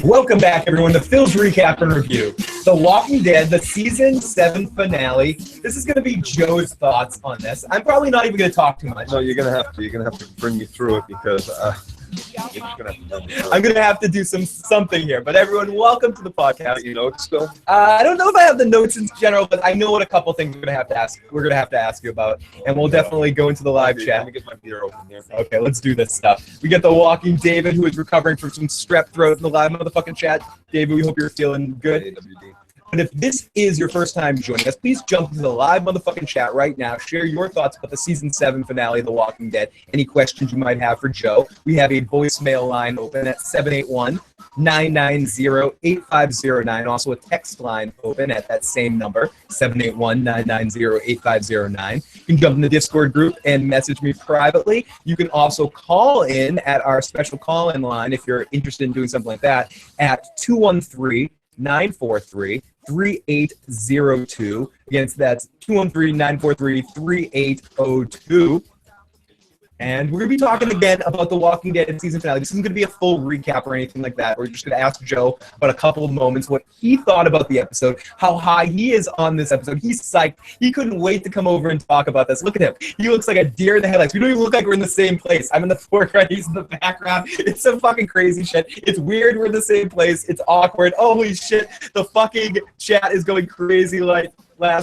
Welcome back, everyone, to Phil's Recap and Review. The Walking Dead, the Season 7 finale. This is going to be Joe's thoughts on this. I'm probably not even going to talk too much. No, you're going to have to. You're going to have to bring me through it because you're just going to have to bring me through it. I'm going to have to do something here. But everyone, welcome to the podcast. You notes still? I don't know if I have the notes in general, but I know what a couple things we're going to have to ask you about. And we'll definitely go into the live chat. Let me get my beer open here. Okay, let's do this stuff. We get the Walking David, who is recovering from some strep throat in the live motherfucking chat. David, we hope you're feeling good. AWD. And if this is your first time joining us, please jump into the live motherfucking chat right now. Share your thoughts about the Season 7 finale of The Walking Dead. Any questions you might have for Joe. We have a voicemail line open at 781-990-8509. Also a text line open at that same number, 781-990-8509. You can jump in the Discord group and message me privately. You can also call in at our special call-in line if you're interested in doing something like that at 213-943-3802. Again, that's 213-943-3802. And we're going to be talking again about The Walking Dead season finale. This isn't going to be a full recap or anything like that. We're just going to ask Joe about a couple of moments, what he thought about the episode, how high he is on this episode. He's psyched. He couldn't wait to come over and talk about this. Look at him. He looks like a deer in the headlights. We don't even look like we're in the same place. I'm in the foreground. He's in the background. It's some fucking crazy shit. It's weird we're in the same place. It's awkward. Holy shit. The fucking chat is going crazy like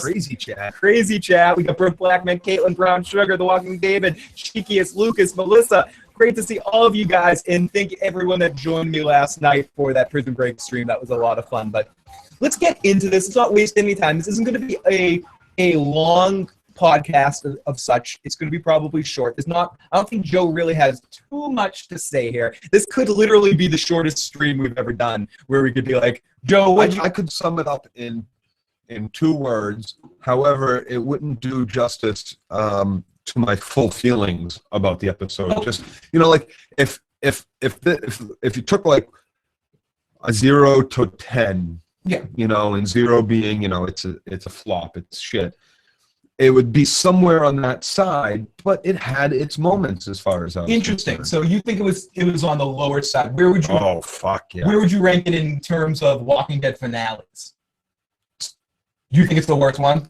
Crazy chat. Crazy chat. We got Brooke Blackman, Caitlin Brown Sugar, The Walking David, Cheekiest, Lucas, Melissa. Great to see all of you guys, and thank everyone that joined me last night for that Prison Break stream. That was a lot of fun. But let's get into this. Let's not waste any time. This isn't going to be a long podcast of such. It's going to be probably short. I don't think Joe really has too much to say here. This could literally be the shortest stream we've ever done, where we could be like, Joe, I could sum it up in 2 words. However, it wouldn't do justice to my full feelings about the episode. Oh. Just like if you took like a 0 to 10, yeah, and 0 being it's a flop, it's shit. It would be somewhere on that side, but it had its moments as far as I was interesting. concerned. So you think it was on the lower side? Where would you? Oh fuck yeah! Where would you rank it in terms of Walking Dead finales? You think it's the worst one?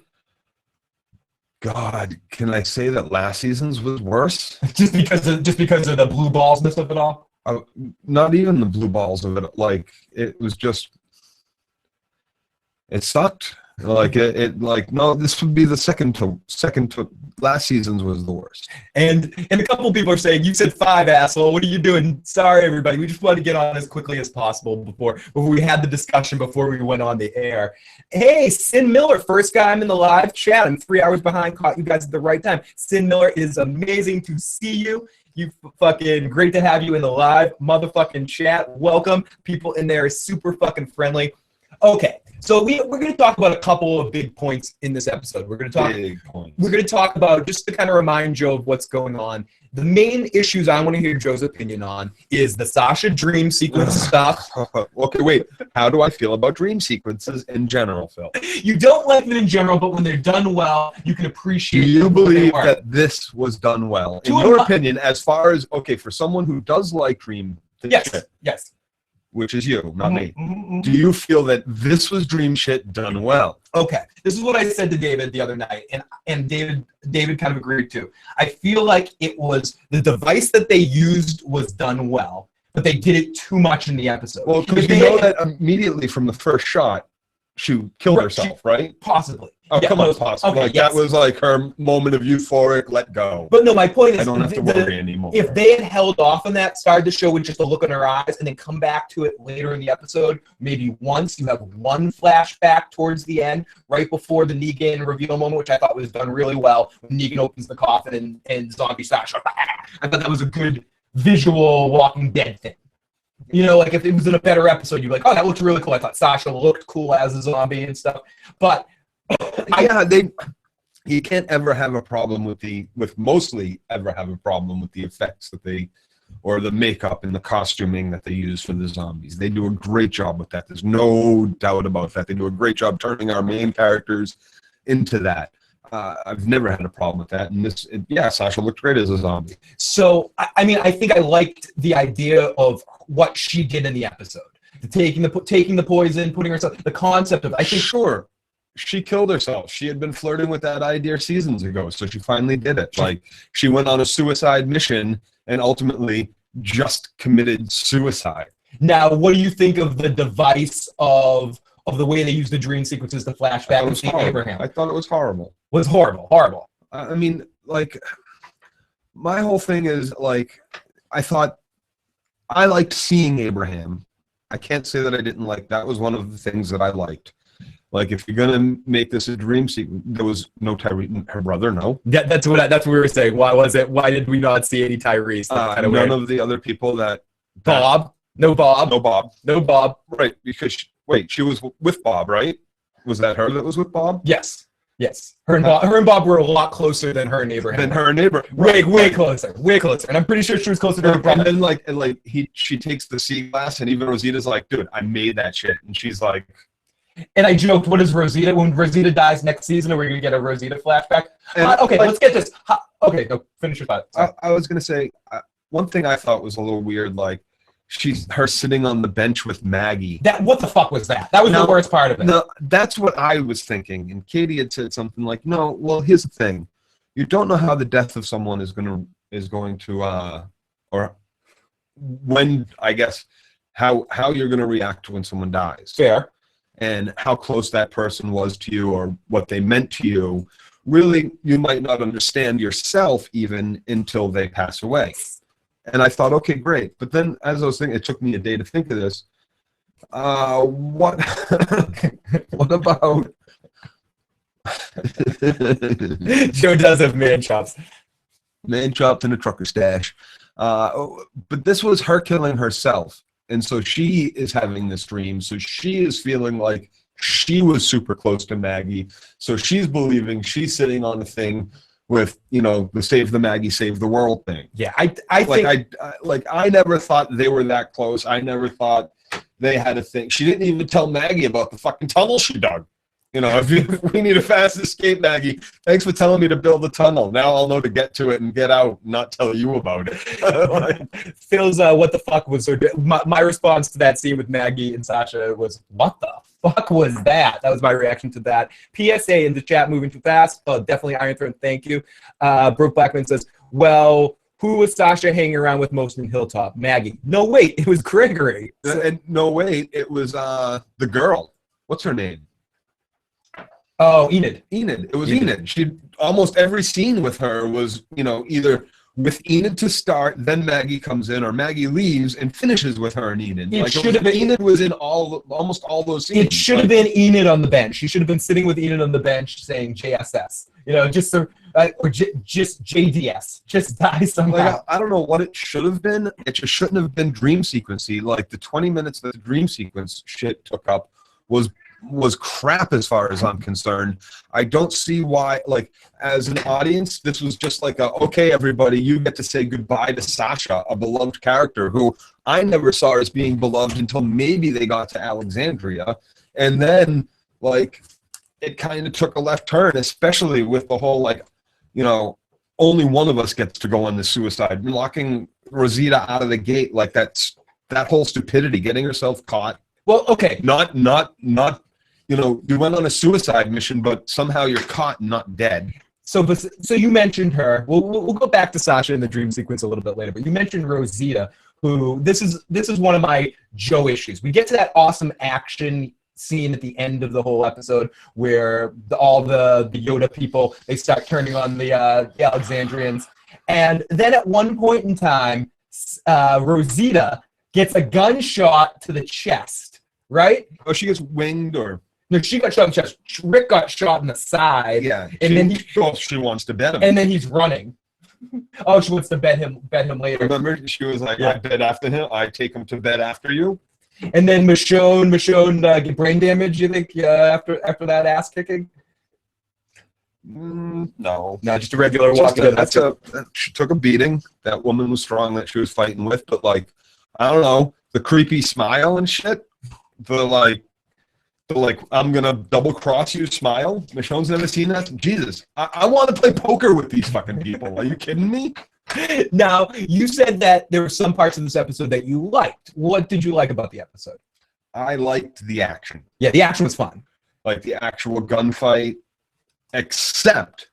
God, can I say that last season's was worse? just because of the blue ballsness of it all? Not even the blue balls of it. Like it was just, it sucked. Like no, this would be the second to last season's was the worst. And a couple people are saying, you said 5, asshole. What are you doing? Sorry, everybody. We just wanted to get on as quickly as possible before we had the discussion before we went on the air. Hey, Sin Miller, first guy I'm in the live chat. I'm 3 hours behind. Caught you guys at the right time. Sin Miller, it is amazing to see you. You fucking great to have you in the live motherfucking chat. Welcome. People in there are super fucking friendly. Okay. So we're going to talk about a couple of big points in this episode. We're going to talk about, just to kind of remind Joe of what's going on. The main issues I want to hear Joe's opinion on is the Sasha dream sequence stuff. Okay, wait. How do I feel about dream sequences in general, Phil? You don't like them in general, but when they're done well, you can appreciate them. Do you believe that this was done well? In your opinion, as far as, okay, for someone who does like dream shit, yes. Which is you, not me. Do you feel that this was dream shit done well? Okay, this is what I said to David the other night, and David kind of agreed too. I feel like it was the device that they used was done well, but they did it too much in the episode. Well, because you know that immediately from the first shot, she killed herself, right? Possibly. Oh, yeah, come on, possibly. Okay, yes. That was like her moment of euphoric let go. But no, my point is, I don't have to worry anymore. If they had held off on that, started the show with just a look in her eyes, and then come back to it later in the episode, maybe once, you have one flashback towards the end, right before the Negan reveal moment, which I thought was done really well, when Negan opens the coffin and zombie Sasha. I thought that was a good visual Walking Dead thing. Like if it was in a better episode, you'd be like, oh, that looked really cool. I thought Sasha looked cool as a zombie and stuff. But you can't ever have a problem with the effects or the makeup and the costuming that they use for the zombies. They do a great job with that. There's no doubt about that. They do a great job turning our main characters into that. I've never had a problem with that. And Sasha looked great as a zombie. So, I think I liked the idea of what she did in the episode. taking the poison, putting herself. The concept of I think Sure, she killed herself. She had been flirting with that idea seasons ago, so she finally did it. Like, she went on a suicide mission and ultimately just committed suicide. Now, what do you think of the device of the way they use the dream sequences to flash back and see Abraham? I thought it was horrible. Was horrible. I mean, like, my whole thing is, like, I thought I liked seeing Abraham. I can't say that I didn't like. That was one of the things that I liked. Like, if you're gonna make this a dream sequence, there was no Tyrese, her brother, no. Yeah, that's what we were saying. Why was it? Why did we not see any Tyrese? None of the other people that Bob. No Bob. No Bob. No Bob. Right, because she was with Bob, right? Was that her that was with Bob? Yes. Her and Bob were a lot closer than her and Abraham. Way closer. And I'm pretty sure she was closer to her brother. And then she takes the sea glass, and even Rosita's like, dude, I made that shit. And she's like, and I joked, what is Rosita? When Rosita dies next season, are we going to get a Rosita flashback? Okay, let's get this. Okay, go finish your thought. I was going to say, one thing I thought was a little weird, like, her sitting on the bench with Maggie. What the fuck was that? That was the worst part of it. No, that's what I was thinking. And Katie had said something like, no, well, here's the thing. You don't know how the death of someone is going to, or when, I guess, how you're going to react when someone dies. Fair. And how close that person was to you or what they meant to you. Really, you might not understand yourself even until they pass away. And I thought, okay, great. But then as I was thinking, it took me a day to think of this. What about... Joe does have man chops. Man chopped in a trucker stash. But this was her killing herself. And so she is having this dream. So she is feeling like she was super close to Maggie. So she's believing she's sitting on a thing with, the save the Maggie, save the world thing. Yeah, I think... I never thought they were that close. I never thought they had a thing. She didn't even tell Maggie about the fucking tunnel she dug. If we need a fast escape, Maggie, thanks for telling me to build the tunnel. Now I'll know to get to it and get out, not tell you about it. Phil's what the fuck was so my response to that scene with Maggie and Sasha was, what the fuck was that? That was my reaction to that. PSA in the chat, moving too fast. Oh, definitely Iron Throne, thank you. Brooke Blackman says, well, who was Sasha hanging around with most in Hilltop? Maggie. No, wait, it was Gregory. And no, wait, it was the girl. What's her name? Oh, Enid. It was Enid. She almost every scene with her was, either with Enid to start, then Maggie comes in, or Maggie leaves and finishes with her and Enid. Enid was in almost all those scenes. It should have been Enid on the bench. She should have been sitting with Enid on the bench saying JSS. Or just JDS. Just die somehow. I don't know what it should have been. It just shouldn't have been dream sequency. Like, the 20 minutes that the dream sequence shit took up was crap as far as I'm concerned. I don't see why, as an audience, this was just like okay, everybody, you get to say goodbye to Sasha, a beloved character who I never saw as being beloved until maybe they got to Alexandria. And then, it kind of took a left turn, especially with the whole, only one of us gets to go on the suicide. Locking Rosita out of the gate, that whole stupidity, getting herself caught. Well, okay. Not you went on a suicide mission, but somehow you're caught and not dead. So you mentioned her. We'll go back to Sasha in the dream sequence a little bit later, but you mentioned Rosita, who this is one of my Joe issues. We get to that awesome action scene at the end of the whole episode where all the Yoda people, they start turning on the Alexandrians. And then at one point in time, Rosita gets a gunshot to the chest, right? Oh, she gets winged or... No, she got shot in the chest. Rick got shot in the side. Yeah, and she wants to bet him. And then he's running. Oh, she wants to bet him later. Remember, she was like, I bet after him. I take him to bed after you. And then Michonne get brain damage, you think, after that ass kicking? No, just a regular walk. She took a beating. That woman was strong that she was fighting with, but I don't know, the creepy smile and shit. The I'm gonna double cross you smile. Michonne's never seen that. Jesus, I want to play poker with these fucking people. Are you kidding me? Now, you said that there were some parts of this episode that you liked. What did you like about the episode? I liked the action. Yeah, the action was fun. Like the actual gunfight, except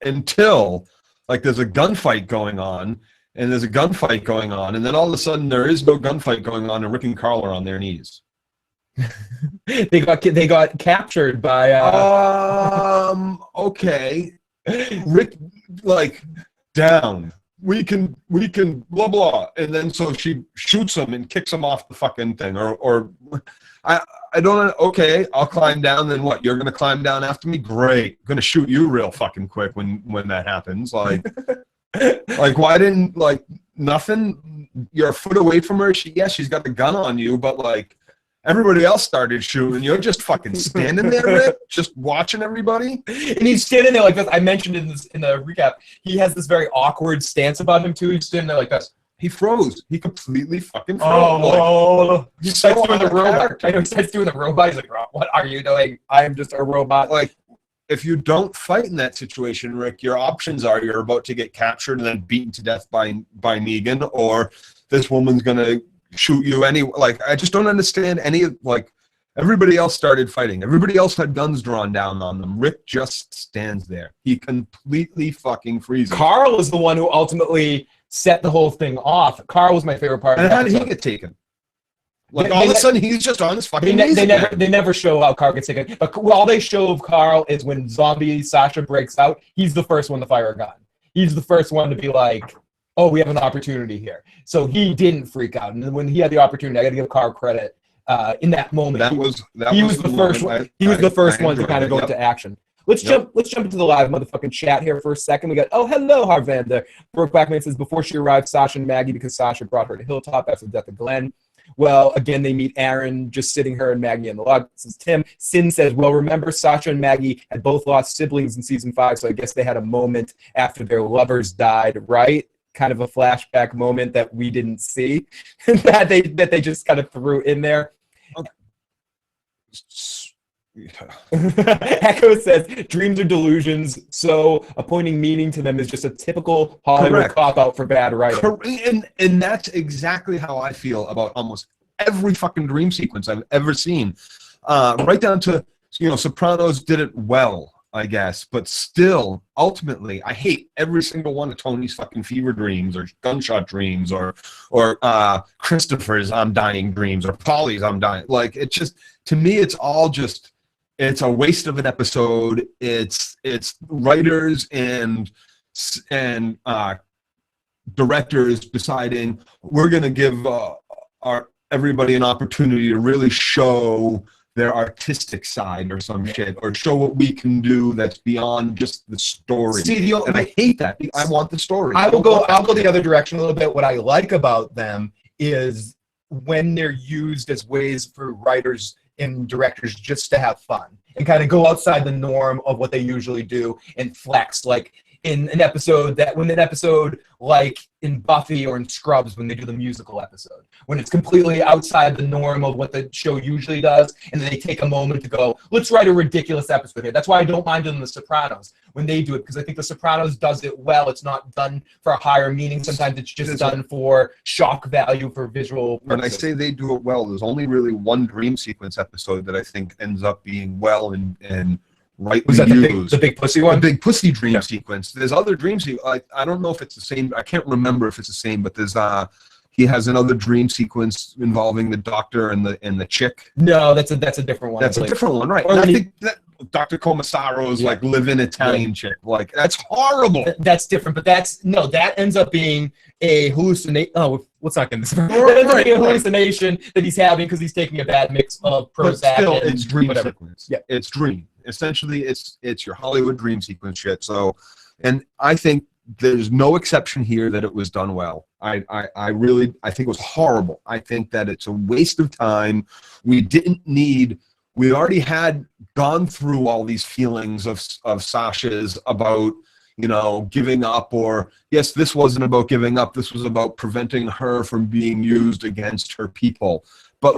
until like there's a gunfight going on, and then all of a sudden there is no gunfight going on, and Rick and Carl are on their knees. They got captured by. Okay, Rick, like down. We can blah blah, and then so she shoots him and kicks him off the fucking thing, or I don't. Okay, I'll climb down. Then what? You're gonna climb down after me? Great. I'm gonna shoot you real fucking quick when that happens. Like, like why didn't like nothing? You're a foot away from her. She's got the gun on you, but like everybody else started shooting. You're just fucking standing there, Rick, just watching everybody. And he's standing there like this. I mentioned in the recap, he has this very awkward stance about him too. He's standing there like this. He froze. He completely fucking froze. Oh, he starts so doing the robot. character. I know he starts doing the robot. He's like, "What are you doing? I am just a robot." Like, if you don't fight in that situation, Rick, your options are you're about to get captured and then beaten to death by Negan, or this woman's gonna shoot you any. Like, I just don't understand any of like. Everybody else started fighting. Everybody else had guns drawn down on them. Rick just stands there. He completely fucking freezes. Carl is the one who ultimately set the whole thing off. Carl was my favorite part. And how did he get taken? Like all of a sudden, he's just on his fucking knees. They never show how Carl gets taken. But all they show of Carl is when zombie Sasha breaks out. He's the first one to fire a gun. He's the first one to be like, "Oh, we have an opportunity here." So he didn't freak out. And when he had the opportunity, I got to give Carl credit. In that moment, he was the first one. He was the first one to kind of go into action. Let's jump into the live motherfucking chat here for a second. We got hello Harvander. Brokebackman says before she arrived, Sasha and Maggie, because Sasha brought her to Hilltop after the death of Glenn. Well, again, they meet Aaron just sitting her and Maggie in the log. This is Tim. Sin says, well, remember Sasha and Maggie had both lost siblings in season 5, so I guess they had a moment after their lovers died, right? Kind of a flashback moment that we didn't see that they just kind of threw in there. Okay. Echo says dreams are delusions, so appointing meaning to them is just a typical Hollywood cop-out for bad writing. And that's exactly how I feel about almost every fucking dream sequence I've ever seen. Right down to, Sopranos did it well, I guess, but still, ultimately, I hate every single one of Tony's fucking fever dreams or gunshot dreams or Christopher's I'm dying dreams or Polly's I'm dying. Like, it's just, to me, it's all just, it's a waste of an episode. It's writers and directors deciding we're going to give everybody an opportunity to really show their artistic side or some shit, or show what we can do that's beyond just the story. See, and I hate that. I want the story. I'll go the other direction a little bit. What I like about them is when they're used as ways for writers and directors just to have fun and kind of go outside the norm of what they usually do and flex. Like in an episode like in Buffy or in Scrubs when they do the musical episode, when it's completely outside the norm of what the show usually does, and then they take a moment to go, let's write a ridiculous episode here. That's why I don't mind in The Sopranos when they do it, because I think The Sopranos does it well. It's not done for a higher meaning. Sometimes it's just done for shock value, for visual purposes. When I say they do it well, there's only really one dream sequence episode that I think ends up being well and rightly was that used. The big pussy one? The big pussy dream sequence. There's other dreams. I don't know if it's the same. I can't remember if it's the same, but there's he has another dream sequence involving the doctor and the chick. No, that's a different one. That's a different one, right? I think that Dr. Commissaro's like live-in Italian chick. Like, that's horrible. That's different, but that ends up being a hallucination. Oh, let's not get this. That ends up being a hallucination that he's having because he's taking a bad mix of Prozac. But still, and it's dream whatever. sequence. Yeah, it's dream. Essentially, it's your Hollywood dream sequence shit. So, and I think there's no exception here that it was done well. I think it was horrible. I think that it's a waste of time. We already had gone through all these feelings of Sasha's about, giving up, or yes, this wasn't about giving up. This was about preventing her from being used against her people. But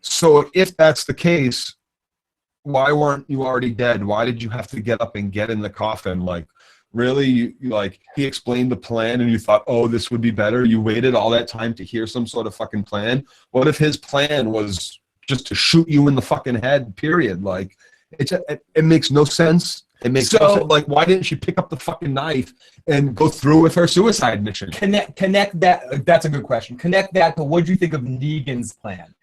so if that's the case, why weren't you already dead? Why did you have to get up and get in the coffin? Like, really, he explained the plan and you thought, oh, this would be better. You waited all that time to hear some sort of fucking plan. What if his plan was just to shoot you in the fucking head, period. Like, it makes no sense. It makes no sense. Like, why didn't she pick up the fucking knife and go through with her suicide mission? Connect that. That's a good question. Connect that to what do you think of Negan's plan?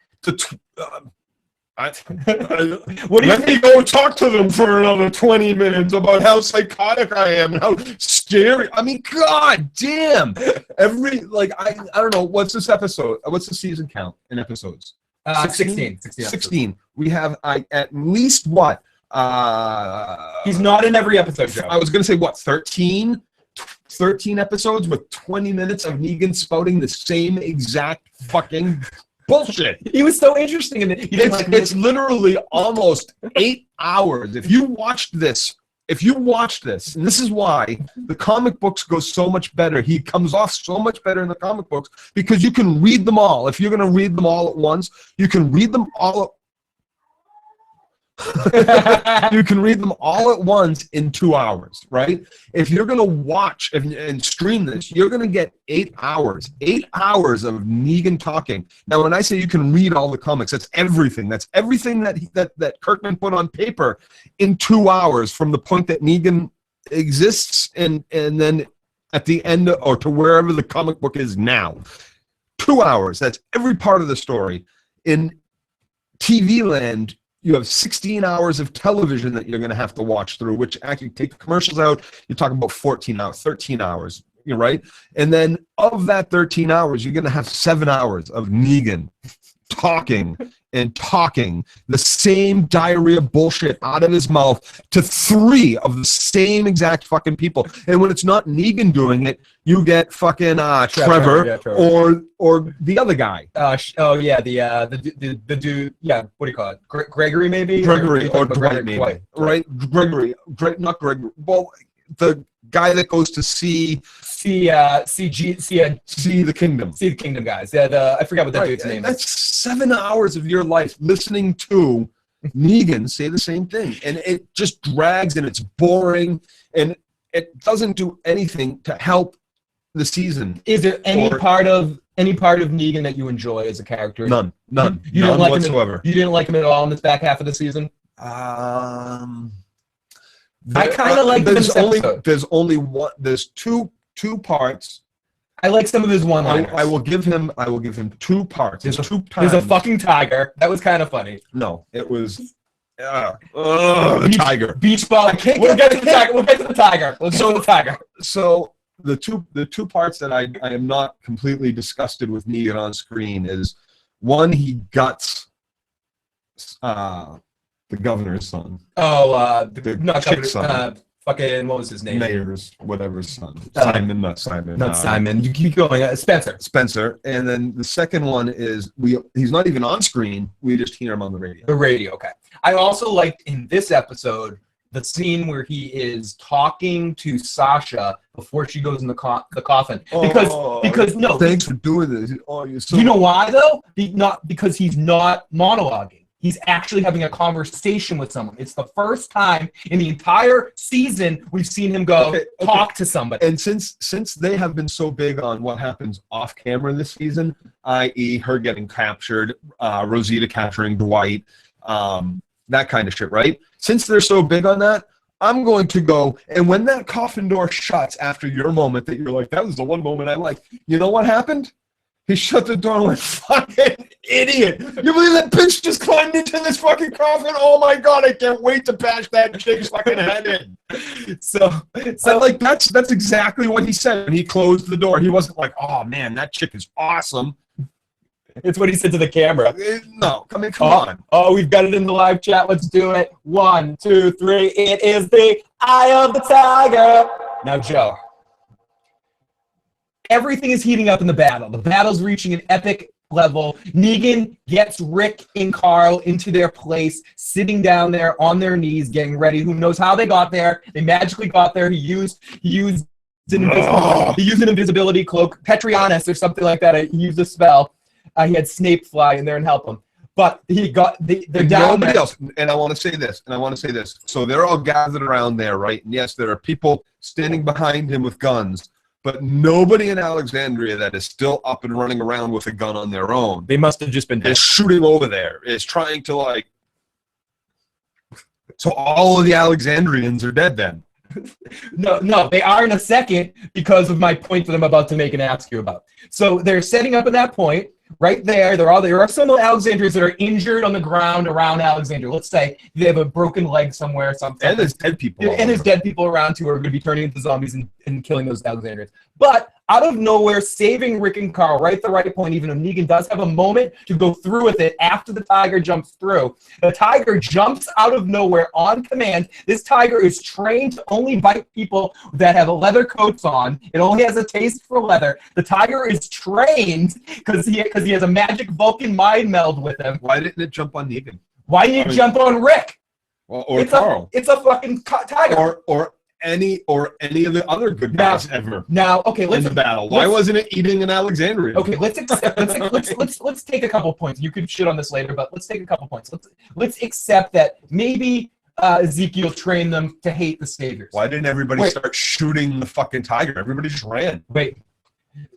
What do you think? Go talk to them for another 20 minutes about how psychotic I am and how scary. I mean, god damn. I don't know, what's this episode? What's the season count in episodes? 16. 16. We have at least what? He's not in every episode, Joe. I was going to say, what, 13 episodes with 20 minutes of Negan spouting the same exact fucking bullshit. He was so interesting in it. It's literally almost 8 hours. If you watched this, and this is why the comic books go so much better. He comes off so much better in the comic books because you can read them all. If you're going to read them all at once, you can read them all you can read them all at once in 2 hours, right? If you're going to watch and stream this, you're going to get 8 hours. 8 hours of Negan talking. Now, when I say you can read all the comics, that's everything. That's everything that Kirkman put on paper in 2 hours from the point that Negan exists and then at the end or to wherever the comic book is now. 2 hours. That's every part of the story. In TV land, you have 16 hours of television that you're going to have to watch through, which actually take the commercials out. You're talking about 14 hours, 13 hours, you're right. And then of that 13 hours, you're going to have 7 hours of Negan talking the same diarrhea bullshit out of his mouth to 3 of the same exact fucking people. And when it's not Negan doing it, you get fucking Trevor. Or the other guy. The dude. Yeah, what do you call it? Gregory, maybe. Gregory or Dwight, maybe. Right, Gregory. Not Gregory. Well, the guy that goes to see the kingdom. See the kingdom guys. Yeah, I forgot what that dude's name is. That's 7 hours of your life listening to Negan say the same thing, and it just drags and it's boring and it doesn't do anything to help the season. Is there any part of Negan that you enjoy as a character? None. None whatsoever. You didn't like him at all in this back half of the season? I kind of like there's only one. There's two parts. I like some of his one-liners. I will give him 2 parts. There's a fucking tiger. That was kind of funny. No, it was the tiger. Beach ball. We'll get to the tiger. So the two parts that I am not completely disgusted with Negan on screen is one, he guts the governor's son. Not chick's governor. son. Fucking, what was his name? Mayor's, whatever's son. Not Simon. Not Simon. You keep going. Spencer. And then the second one is he's not even on screen. We just hear him on the radio. The radio, okay. I also liked in this episode the scene where he is talking to Sasha before she goes in the coffin. Because no. Thanks for doing this. Oh, you're so. You know why though? Not because he's not monologuing. He's actually having a conversation with someone. It's the first time in the entire season we've seen him talk to somebody. And since they have been so big on what happens off camera this season, i.e. her getting captured, Rosita capturing Dwight, that kind of shit, right? Since they're so big on that, I'm going to go, and when that coffin door shuts after your moment that you're like, that was the one moment I liked, you know what happened? He shut the door and went, fucking idiot. You believe that bitch just climbed into this fucking coffin? Oh my God, I can't wait to bash that chick's fucking head in. So like, that's exactly what he said when he closed the door. He wasn't like, oh man, that chick is awesome. It's what he said to the camera. No, come on. Oh, we've got it in the live chat. Let's do it. 1, 2, 3. It is the Eye of the Tiger. Now, Joe. Everything is heating up in the battle. The battle's reaching an epic level. Negan gets Rick and Carl into their place, sitting down there on their knees, getting ready. Who knows how they got there? They magically got there. He used an invisibility cloak, Petrianus or something like that. He used a spell. He had Snape fly in there and help him. But they're down there. Else. And I want to say this. So they're all gathered around there, right? And yes, there are people standing behind him with guns. but nobody in Alexandria that is still up and running around with a gun on their own. They must have just been dead. Is shooting over there. Is trying to like. So all of the Alexandrians are dead then. No, they are in a second because of my point that I'm about to make and ask you about. So they're setting up at that point. Right there, there are some Alexandrians that are injured on the ground around Alexandria. Let's say they have a broken leg somewhere, something. And there's dead people. And there's dead people around too who are going to be turning into zombies and killing those Alexandrians. But out of nowhere, saving Rick and Carl right at the right point, even though Negan does have a moment to go through with it after the tiger jumps through. The tiger jumps out of nowhere on command. This tiger is trained to only bite people that have leather coats on. It only has a taste for leather. The tiger is trained because he has a magic Vulcan mind meld with him. Why didn't it jump on Negan? Why didn't it jump on Rick? Or Carl? It's a fucking tiger. Or any of the other good guys ever. Now, okay, in the battle. Why wasn't it eating an Alexandrian? Okay, let's take a couple points. You could shit on this later, but let's take a couple points. Let's accept that maybe Ezekiel trained them to hate the saviors. Why didn't everybody start shooting the fucking tiger? Everybody just ran. Wait.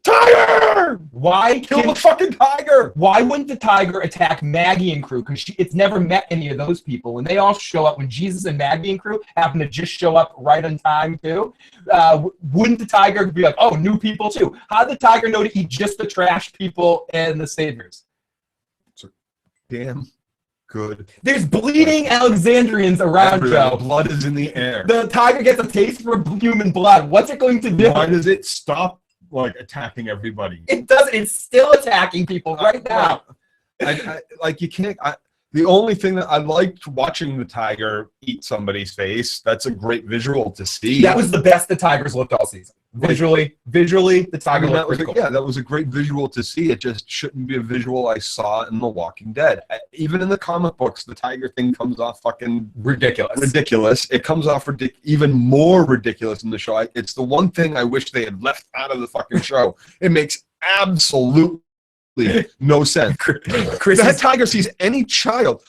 Tiger! Why kill the fucking tiger? Why wouldn't the tiger attack Maggie and crew? Because it's never met any of those people. When they all show up, when Jesus and Maggie and crew happen to just show up right on time too, wouldn't the tiger be like, oh, new people too? How did the tiger know to eat just the trash people and the saviors? It's a damn good. There's bleeding Alexandrians around, Joe. Blood is in the air. The tiger gets a taste for human blood. What's it going to do? Why does it stop like attacking everybody? It doesn't. It's still attacking people right now. You can't. The only thing that I liked watching the tiger eat somebody's face. That's a great visual to see. That was the best the tigers looked all season. Visually, the tiger looked pretty cool. Yeah, that was a great visual to see. It just shouldn't be a visual I saw in The Walking Dead. Even in the comic books, the tiger thing comes off fucking ridiculous. It comes off even more ridiculous in the show. It's the one thing I wish they had left out of the fucking show. It makes absolutely no sense. That tiger sees any child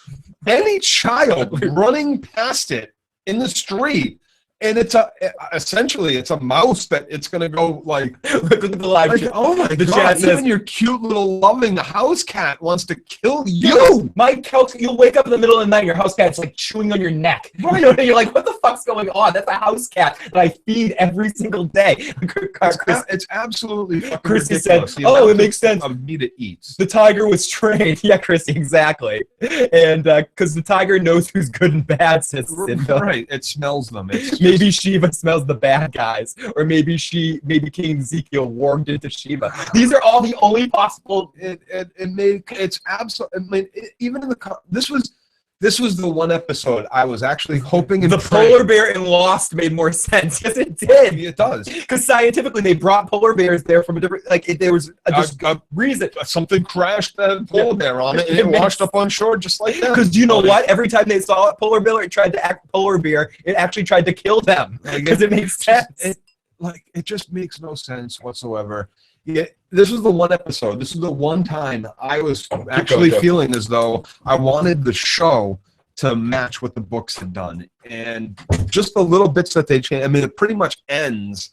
running past it in the street. And it's essentially a mouse that it's gonna go like look at the live chat. Oh my god! Even your cute little loving house cat wants to kill you. Yes, my house, you'll wake up in the middle of the night, and your house cat's like chewing on your neck. Right. You know, you're like, what the fuck's going on? That's a house cat that I feed every single day. It's absolutely fucking Chrissy ridiculous. said, "Oh, it makes sense. Of meat it eats. The tiger was trained." Yeah, Chrissy, exactly. And because the tiger knows who's good and bad, says Cinda. Right. It smells them. Maybe Shiva smells the bad guys, or maybe King Ezekiel warmed into Shiva. These are all the only possible. It's absolutely. Even in this was the one episode I was actually hoping. The polar bear in Lost made more sense. Yes, it did. It does. Because scientifically, they brought polar bears there from a different. There was a reason. Something crashed the polar bear on it, and it washed up on shore just like that. Because do you know what? Every time they saw a polar bear, it tried to act polar bear. It actually tried to kill them because it makes sense. It just makes no sense whatsoever. Yeah, this was the one episode. This is the one time I was actually feeling as though I wanted the show to match what the books had done, and just the little bits that they changed. I mean, it pretty much ends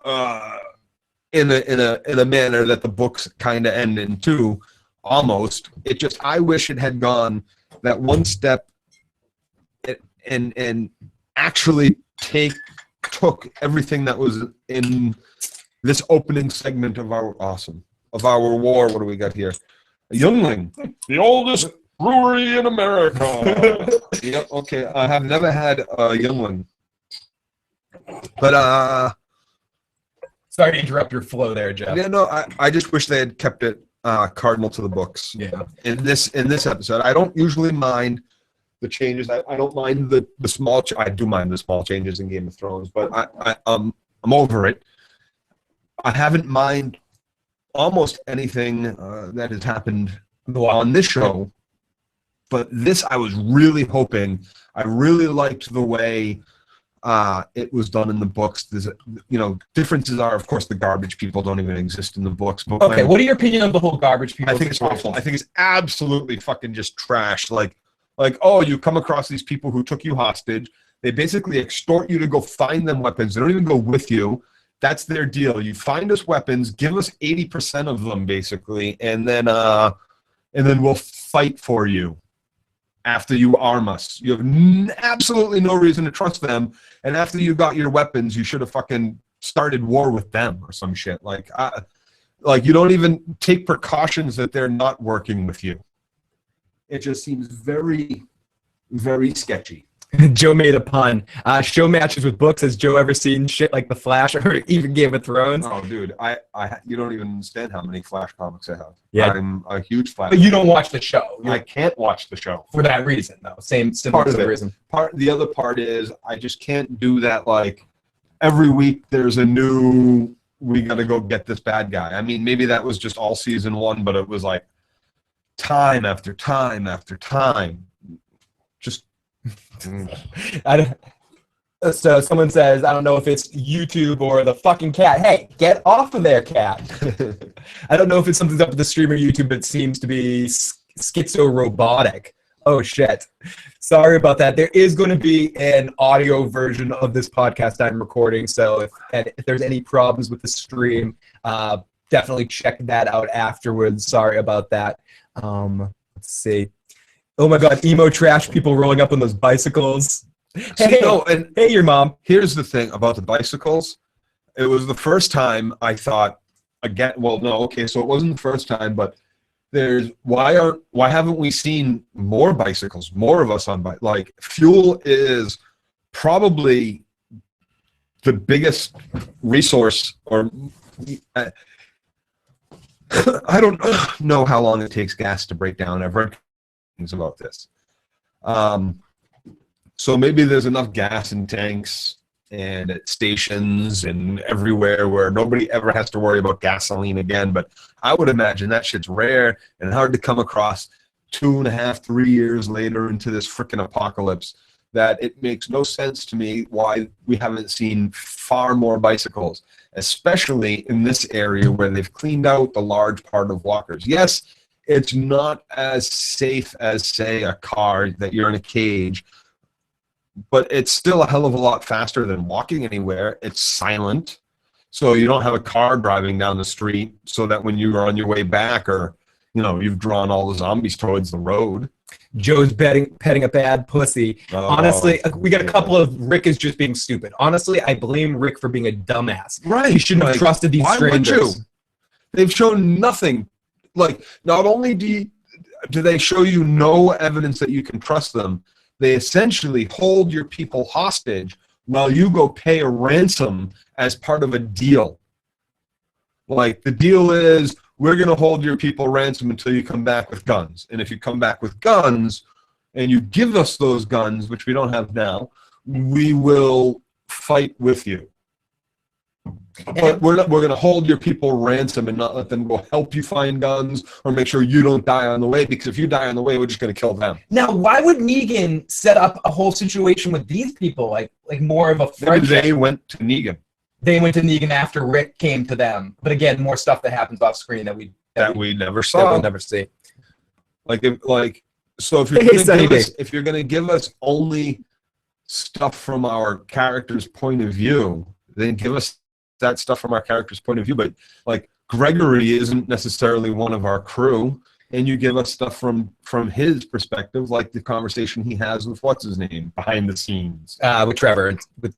in a manner that the books kind of end in too, almost. It just I wish it had gone that one step, and actually took everything that was in this opening segment of our war. What do we got here? A Youngling, the oldest brewery in America. Yep. Okay. I have never had a Youngling, but sorry to interrupt your flow there, Jeff. Yeah. No. I just wish they had kept it cardinal to the books. Yeah. In this episode, I don't usually mind the changes. I don't mind the small. I do mind the small changes in Game of Thrones, but I'm over it. I haven't mind almost anything that has happened on this show, but this I was really hoping. I really liked the way it was done in the books. There's, differences are, of course, the garbage people don't even exist in the books. But okay, what are your opinion on the whole garbage people? I think it's awful. I think it's absolutely fucking just trash. Like, oh, you come across these people who took you hostage. They basically extort you to go find them weapons. They don't even go with you. That's their deal. You find us weapons, give us 80% of them, basically, and then we'll fight for you after you arm us. You have absolutely no reason to trust them, and after you got your weapons, you should have fucking started war with them or some shit. Like you don't even take precautions that they're not working with you. It just seems very, very sketchy. Joe made a pun. Show matches with books. Has Joe ever seen shit like The Flash or even Game of Thrones? Oh, dude, you don't even understand how many Flash comics I have. Yeah. I'm a huge Flash. But you don't watch the show. I can't watch the show for that reason, though. Similar reason. The other part is I just can't do that. Like every week, there's a new. We got to go get this bad guy. I mean, maybe that was just all season one, but it was like time after time after time. Just. So someone says, I don't know if it's YouTube or the fucking cat. Hey, get off of there, cat. I don't know if it's something's up with the streamer YouTube, but it seems to be schizo-robotic. Oh, shit. Sorry about that. There is going to be an audio version of this podcast I'm recording, so if there's any problems with the stream, definitely check that out afterwards. Sorry about that. Let's see. Oh my God, emo trash people rolling up on those bicycles. Hey, hey, your mom. Here's the thing about the bicycles. It was the first time I thought, again, well, no, okay, so it wasn't the first time, but why haven't we seen more bicycles, more of us on bike? Like, fuel is probably the biggest resource, or I don't know how long it takes gas to break down. I've read things about this. So maybe there's enough gas in tanks and at stations and everywhere where nobody ever has to worry about gasoline again. But I would imagine that shit's rare and hard to come across 2.5, 3 years later into this frickin' apocalypse, that it makes no sense to me why we haven't seen far more bicycles, especially in this area where they've cleaned out the large part of walkers. Yes, it's not as safe as, say, a car that you're in a cage, but it's still a hell of a lot faster than walking anywhere. It's silent, so you don't have a car driving down the street so that when you are on your way back, or you've drawn all the zombies towards the road. Joe's petting a bad pussy. Honestly, we got a couple of Rick is just being stupid. Honestly, I blame Rick for being a dumbass. Right. He shouldn't have trusted these strangers. Would you? They've shown nothing. Like, not only do they show you no evidence that you can trust them, they essentially hold your people hostage while you go pay a ransom as part of a deal. Like, the deal is, we're going to hold your people ransom until you come back with guns. And if you come back with guns and you give us those guns, which we don't have now, we will fight with you. But we're going to hold your people ransom and not let them go help you find guns or make sure you don't die on the way, because if you die on the way, we're just going to kill them. Now, why would Negan set up a whole situation with these people, like more of a friendship? They went to Negan. They went to Negan after Rick came to them. But again, more stuff that happens off screen that we never saw. That we'll never see. So if you're going to give us only stuff from our character's point of view, then give us that stuff from our character's point of view. But like, Gregory isn't necessarily one of our crew, and you give us stuff from his perspective, like the conversation he has with what's his name behind the scenes with Trevor. With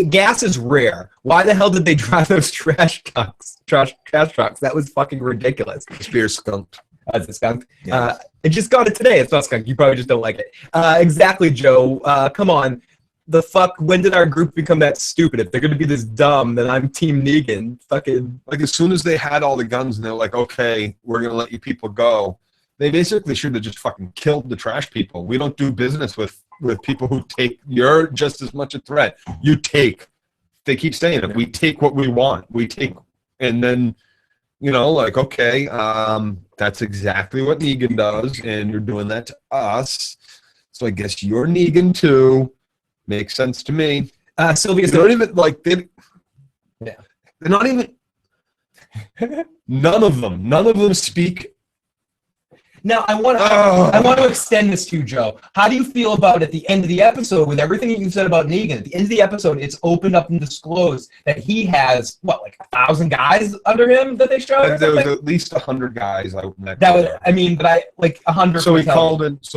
gas is rare. Why the hell did they drive those trash trucks? Trash trucks. That was fucking ridiculous. Spear skunked. It's a skunk. Yes. I just got it today. It's not skunk. You probably just don't like it. Exactly, Joe. Come on. The fuck? When did our group become that stupid? If they're gonna be this dumb, then I'm Team Negan. Fucking. Like, as soon as they had all the guns and they're like, okay, we're gonna let you people go, they basically should have just fucking killed the trash people. We don't do business with people who take. You're just as much a threat. You take. They keep saying it. We take what we want. We take, and then, okay, that's exactly what Negan does, and you're doing that to us. So I guess you're Negan too. Makes sense to me. Sylvia, they're not even like they're not even. None of them speak. Now, I want to extend this to you, Joe. How do you feel about at the end of the episode, with everything that you said about Negan? At the end of the episode, it's opened up and disclosed that he has, what, like 1,000 guys under him that they showed? There was at least 100 guys out in that. That was, I mean, but like 100. So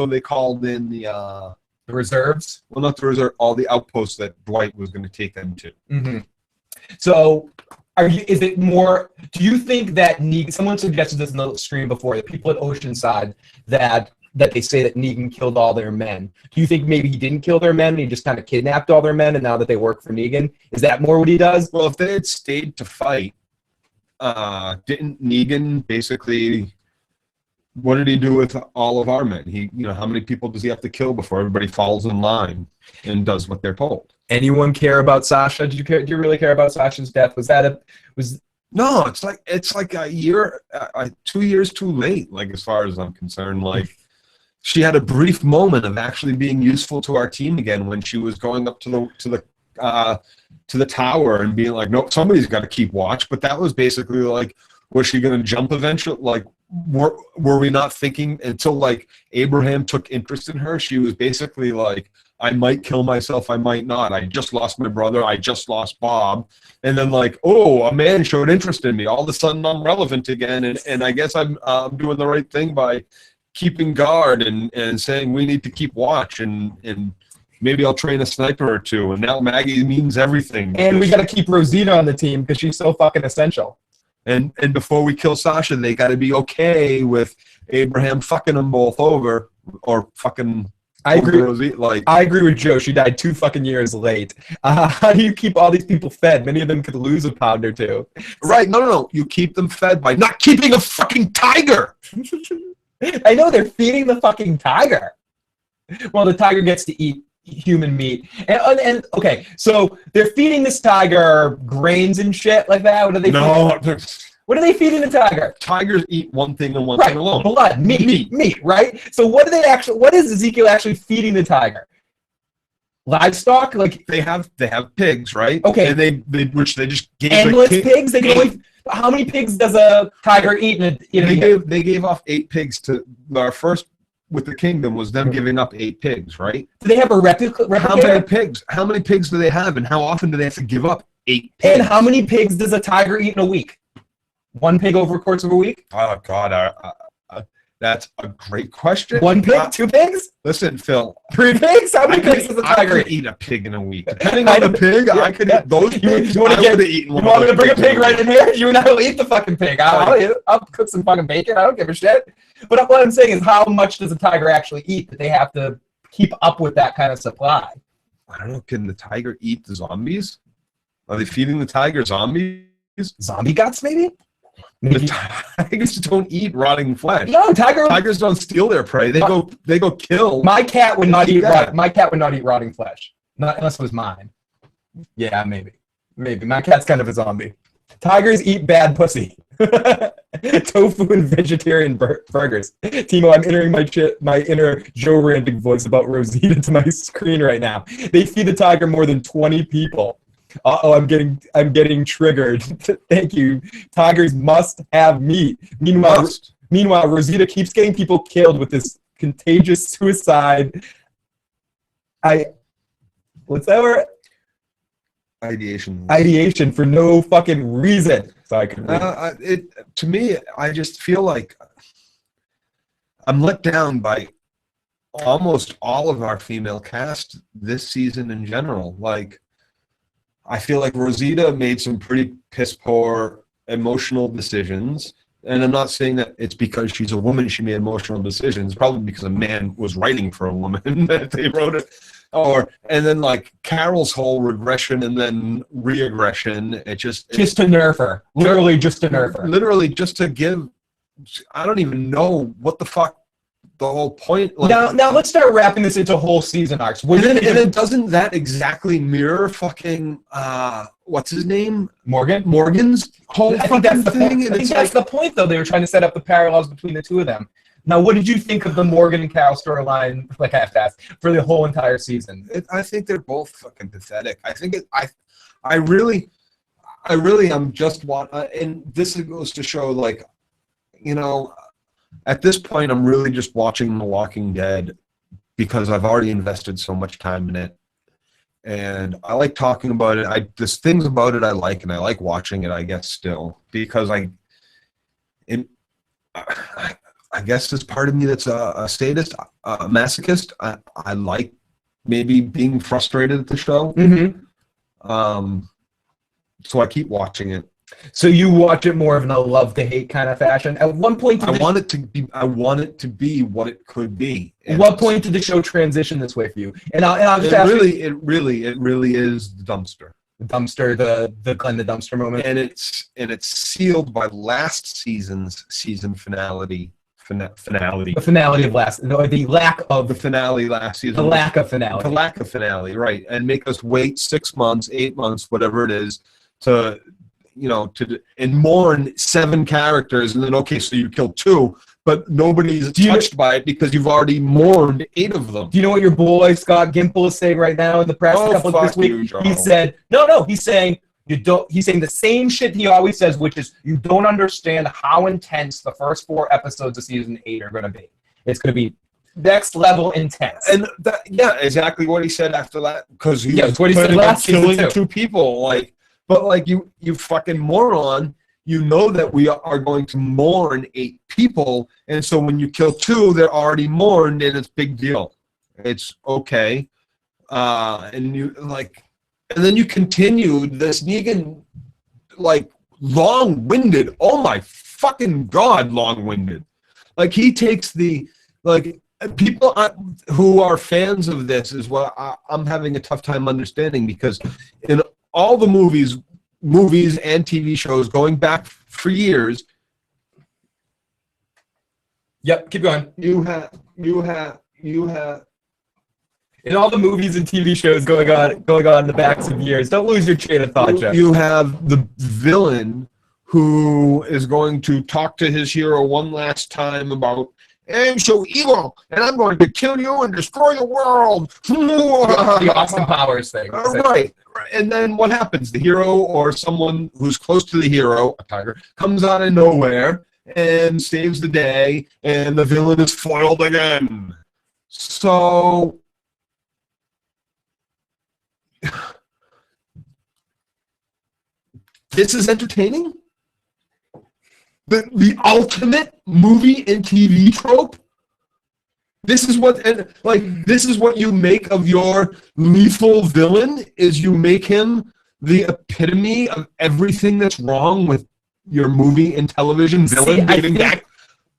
they called in the reserves? Well, not the reserve, all the outposts that Dwight was going to take them to. Mm-hmm. So, is it more? Do you think that Negan? Someone suggested this in the stream before. The people at Oceanside that they say that Negan killed all their men. Do you think maybe he didn't kill their men and he just kind of kidnapped all their men, and now that they work for Negan, is that more what he does? Well, if they had stayed to fight, didn't Negan basically? What did he do with all of our men? How many people does he have to kill before everybody falls in line and does what they're told? Anyone care about Sasha? Do you really care about Sasha's death? No, it's like a year, 2 years too late. Like, as far as I'm concerned, like, she had a brief moment of actually being useful to our team again when she was going up to the tower and being like, no, somebody's got to keep watch. But that was basically like, was she going to jump eventually? Like, were we not thinking until like Abraham took interest in her? She was basically like, I might kill myself, I might not. I just lost my brother, I just lost Bob. And then like, oh, a man showed interest in me. All of a sudden I'm relevant again. And I guess I'm doing the right thing by keeping guard and saying we need to keep watch and maybe I'll train a sniper or two. And now Maggie means everything. And we got to keep Rosita on the team because she's so fucking essential. And before we kill Sasha, they got to be okay with Abraham fucking them both over or fucking... I agree with Joe. She died 2 fucking years late. How do you keep all these people fed? Many of them could lose a pound or two. Right. No. You keep them fed by not keeping a fucking tiger. I know, they're feeding the fucking tiger. Well, the tiger gets to eat human meat. And okay, so they're feeding this tiger grains and shit like that? What are they feeding? What are they feeding the tiger? Tigers eat one thing and one thing alone. Blood, meat, right? So what is Ezekiel actually feeding the tiger? Livestock? Like they have pigs, right? Okay. And they which they just gave endless pigs? They can only, how many pigs does a tiger eat in a year? They gave off 8 pigs to our first with the kingdom was them giving up 8 pigs, right? Do they have a replicator? How many pigs do they have, and how often do they have to give up 8 pigs? And how many pigs does a tiger eat in a week? 1 pig over the course of a week? Oh, God. That's a great question. 1 pig? 2 pigs? Listen, Phil. 3 pigs? How many pigs does a tiger eat? I could eat a pig in a week. Depending on the pig, I could eat those pigs. You want me to bring a pig right in here? You and I will eat the fucking pig. I'll cook some fucking bacon. I don't give a shit. But what I'm saying is, how much does a tiger actually eat that they have to keep up with that kind of supply? I don't know. Can the tiger eat the zombies? Are they feeding the tiger zombies? Zombie guts, maybe? The tigers don't eat rotting flesh. No, tigers don't steal their prey. They go kill. My cat would not eat rotting flesh. Not unless it was mine. Yeah, maybe. My cat's kind of a zombie. Tigers eat bad pussy. Tofu and vegetarian burgers. Timo, I'm entering my inner Joe ranting voice about Rosita to my screen right now. They feed the tiger more than 20 people. Uh-oh, I'm getting triggered. Thank you. Tigers must have meat. Meanwhile, Rosita keeps getting people killed with this contagious suicide. What's that word? Ideation for no fucking reason. So I could read. To me, I just feel like I'm let down by almost all of our female cast this season in general. Like, I feel like Rosita made some pretty piss poor emotional decisions. And I'm not saying that it's because she's a woman she made emotional decisions. Probably because a man was writing for a woman that they wrote it. And then like Carol's whole regression and then re-aggression. Just to nerf her. Literally just to nerf her. Literally just to give. I don't even know what the fuck the whole point. Like, now let's start wrapping this into whole season arcs. And then doesn't that exactly mirror fucking what's his name? Morgan's whole fucking thing? I think that's the point, though. They were trying to set up the parallels between the two of them. Now, what did you think of the Morgan and Carol storyline? Like I have to ask, for the whole entire season. I think they're both fucking pathetic. I think I really am just and this goes to show, like, you know, At this point, I'm really just watching The Walking Dead because I've already invested so much time in it. And I like talking about it. There's things about it I like, and I like watching it, I guess, still. Because I guess there's part of me that's a sadist, a masochist. I like maybe being frustrated at the show. So I keep watching it. So you watch it more of in a love to hate kind of fashion. At one point, I want it to be what it could be. At what point did the show transition this way for you? And I'll just ask it really is the dumpster. The dumpster, the Glenn the Dumpster moment. And it's sealed by last season's season finality. The finality of the lack of the finale last season. The lack of finale. The lack of finale, right? And make us wait 6 months, 8 months, whatever it is, to and mourn 7 characters, and then okay, so you killed 2, but nobody's touched by it because you've already mourned 8 of them. Do you know what your boy Scott Gimple is saying right now in the press this week? He said, no, he's saying he's saying the same shit he always says, which is you don't understand how intense the first 4 episodes of season 8 are going to be. It's going to be next level intense. And exactly what he said after that, because he was what he said last killing 2 people, But you fucking moron, you know that we are going to mourn 8 people, and so when you kill 2, they're already mourned, and it's big deal. It's okay, and then you continued this Negan, long-winded. Oh my fucking god, long-winded. He takes people who are fans of this is what I'm having a tough time understanding, because in all the movies and TV shows going back for years. Yep, keep going. You have in all the movies and TV shows going on in the backs of years. Don't lose your train of thought, Jeff. You have the villain who is going to talk to his hero one last time about, I'm so evil, and I'm going to kill you and destroy the world. The Austin Powers thing. Right. And then what happens? The hero or someone who's close to the hero, a tiger, comes out of nowhere and saves the day, and the villain is foiled again. So this is entertaining? The ultimate movie and TV trope? This is what you make of your lethal villain, is you make him the epitome of everything that's wrong with your movie and television villain dating back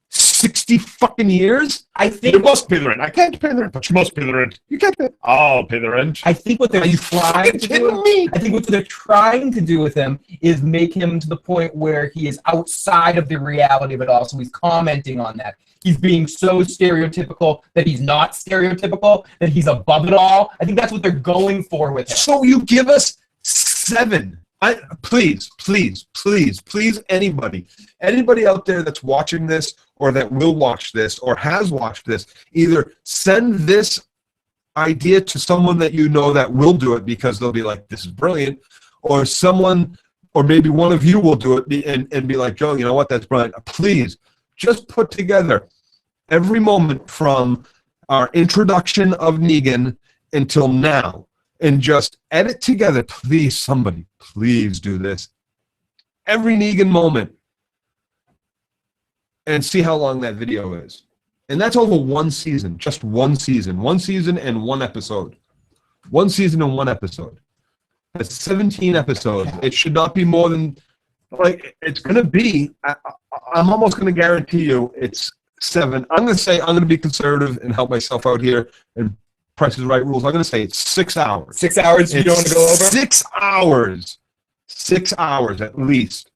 60 fucking years? I think you must pay the rent. I can't pay the rent, but you must pay the rent. You can't pay. I'll pay the rent. I think what they're trying to do. I think what they're trying to do with him is make him to the point where he is outside of the reality of it all. So he's commenting on that. He's being so stereotypical that he's not stereotypical, that he's above it all. I think that's what they're going for with him. So you give us 7. Please, anybody out there that's watching this or that will watch this or has watched this, either send this idea to someone that you know that will do it because they'll be like, this is brilliant, or someone, or maybe one of you will do it and be like, Joe, you know what, that's brilliant. Please, just put together every moment from our introduction of Negan until now, and just edit together. Please, somebody, please do this. Every Negan moment, and see how long that video is. And that's over 1 season, just 1 season. 1 season and 1 episode. 1 season and 1 episode. That's 17 episodes. It should not be more than, it's going to be, I'm almost going to guarantee you it's 7. I'm going to be conservative and help myself out here and Price is Right rules. I'm going to say it's 6 hours. 6 hours you don't want to go over? 6 hours. 6 hours at least.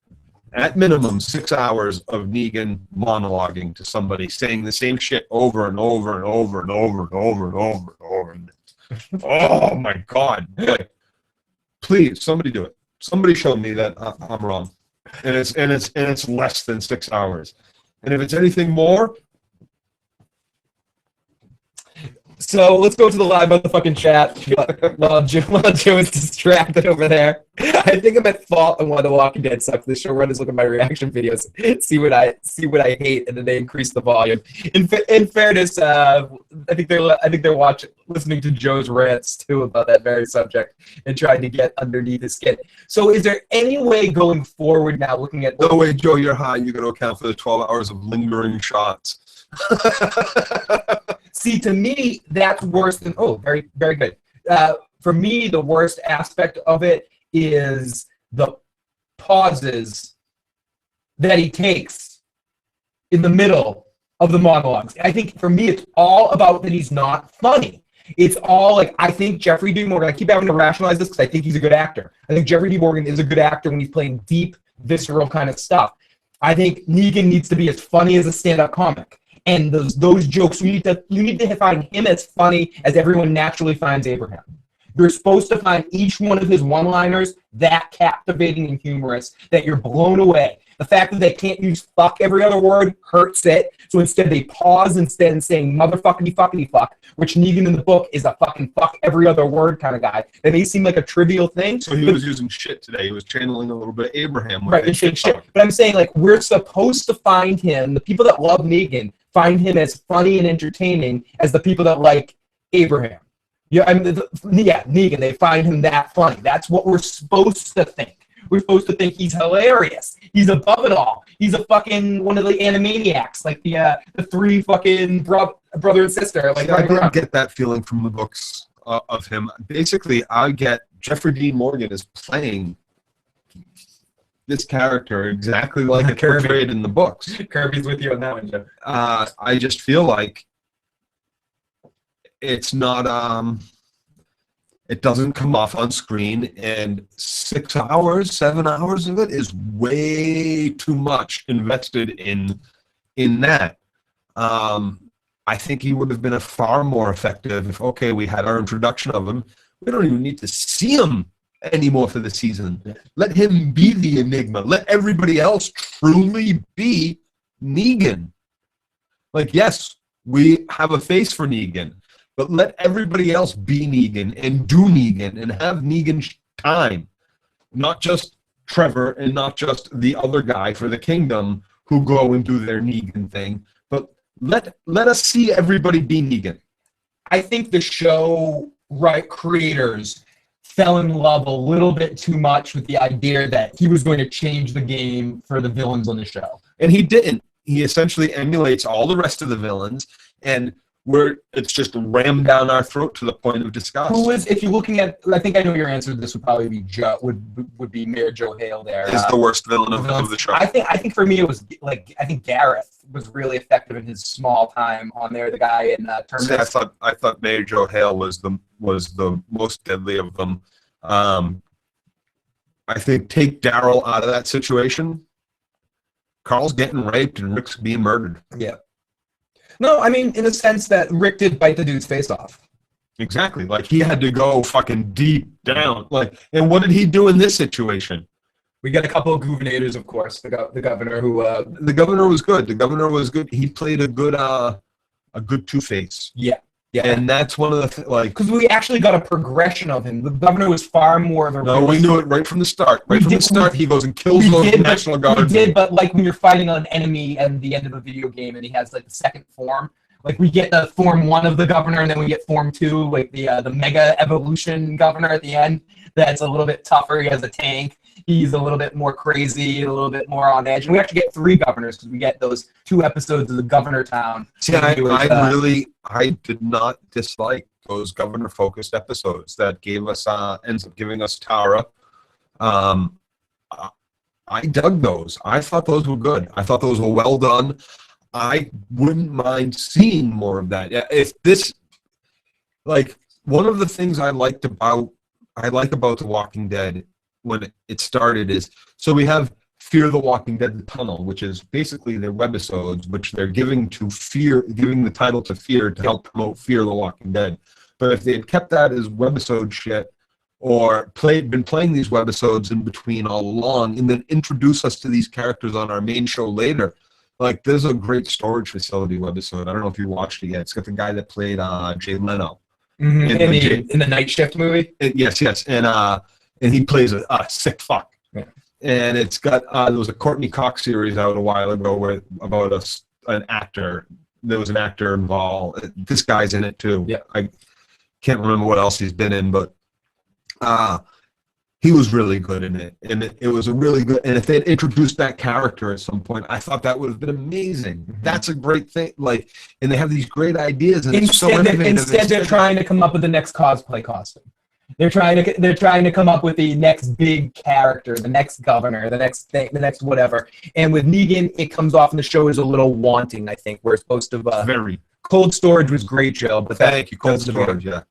At minimum, 6 hours of Negan monologuing to somebody, saying the same shit over and over and over and over and over and over and over. Oh my God! Please, somebody do it. Somebody show me that I'm wrong, and it's less than 6 hours. And if it's anything more, So let's go to the live motherfucking chat while Joe is distracted over there. I think I'm at fault on why The Walking Dead sucks. The showrunners look at my reaction videos, see what I hate, and then they increase the volume. In fairness, I think they're listening to Joe's rants too about that very subject and trying to get underneath his skin. So is there any way going forward now, looking at no way, Joe, you're high. You're going to account for the 12 hours of lingering shots. See, to me, that's worse than, very, very good. For me, the worst aspect of it is the pauses that he takes in the middle of the monologues. I think for me, it's all about that he's not funny. It's all like, I think Jeffrey D. Morgan, I keep having to rationalize this because I think he's a good actor. I think Jeffrey D. Morgan is a good actor when he's playing deep, visceral kind of stuff. I think Negan needs to be as funny as a stand-up comic. And those jokes, you need to find him as funny as everyone naturally finds Abraham. You're supposed to find each one of his one-liners that captivating and humorous that you're blown away. The fact that they can't use fuck every other word hurts it. So instead they pause instead and saying motherfuckity fuckity fuck, which Negan in the book is a fucking fuck every other word kind of guy. That may seem like a trivial thing. So he was using shit today. He was channeling a little bit of Abraham. Right, and shit. But I'm saying, like, we're supposed to find him, the people that love Negan, find him as funny and entertaining as the people that like Abraham. Yeah, Negan, they find him that funny. That's what we're supposed to think. We're supposed to think he's hilarious. He's above it all. He's a fucking one of the Animaniacs, like the three fucking brother and sister. Like, I don't get that feeling from the books of him. Basically, I get Jeffrey Dean Morgan is playing this character exactly like it's portrayed in the books. Kirby's with you on that one, Jeff. I just feel like it's not it doesn't come off on screen, and 6 hours, 7 hours of it is way too much invested in that. I think he would have been a far more effective if, okay, we had our introduction of him. We don't even need to see him anymore for the season. Let him be the enigma. Let everybody else truly be Negan. Like, yes, we have a face for Negan, but let everybody else be Negan and do Negan and have Negan time. Not just Trevor and not just the other guy for the Kingdom who go and do their Negan thing, but let us see everybody be Negan. I think the show creators fell in love a little bit too much with the idea that he was going to change the game for the villains on the show. And he didn't. He essentially emulates all the rest of the villains, and it's just rammed down our throat to the point of disgust. If you're looking at, I think I know your answer to this would probably be would be Mayor Joe Hale there. Is the worst villain of the show. I think for me it was I think Gareth was really effective in his small time on there. The guy in Terminus. I thought Mayor Joe Hale was the most deadly of them. I think take Daryl out of that situation. Carl's getting raped and Rick's being murdered. Yeah. No, I mean, in the sense that Rick did bite the dude's face off. Exactly. Like, he had to go fucking deep down. Like, and what did he do in this situation? We got a couple of governors, of course. The governor who... The governor was good. The governor was good. He played a good Two-Face. Yeah. Yeah. And that's one of the because we actually got a progression of him. The governor was far more of a... No, we knew it right from the start. He goes and kills those National Guard. We did, but like when you're fighting an enemy at the end of a video game and he has like the second form, like we get the form 1 of the governor and then we get form 2, like the mega evolution governor at the end. That's a little bit tougher. He has a tank. He's a little bit more crazy, a little bit more on edge. And we actually get 3 governors because we get those 2 episodes of the Governor Town. See, I did not dislike those governor-focused episodes that ends up giving us Tara. I dug those. I thought those were good. I thought those were well done. I wouldn't mind seeing more of that. If this, like, one of the things I like about The Walking Dead when it started is, so we have Fear the Walking Dead, The Tunnel, which is basically their webisodes, which they're giving the title to Fear to help promote Fear the Walking Dead. But if they had kept that as webisode shit, or been playing these webisodes in between all along, and then introduce us to these characters on our main show later, Like, there's a great storage facility webisode. I don't know if you watched it yet. It's got the guy that played Jay Leno. In the Night Shift movie. Yes, and he plays a sick fuck. Yeah. And it's got there was a Courtney Cox series out a while ago where about an actor. There was an actor involved. This guy's in it too. Yeah. I can't remember what else he's been in, but he was really good in it, and it was a really good. And if they had introduced that character at some point, I thought that would have been amazing. Mm-hmm. That's a great thing. Like, and they have these great ideas, and it's so innovative. Instead, they're trying to come up with the next cosplay costume. They're trying to come up with the next big character, the next governor, the next thing, the next whatever. And with Negan, it comes off in the show as a little wanting, I think, where it's supposed to. Very. Cold Storage was great, Joe. But thank you, Cold Storage. Yeah.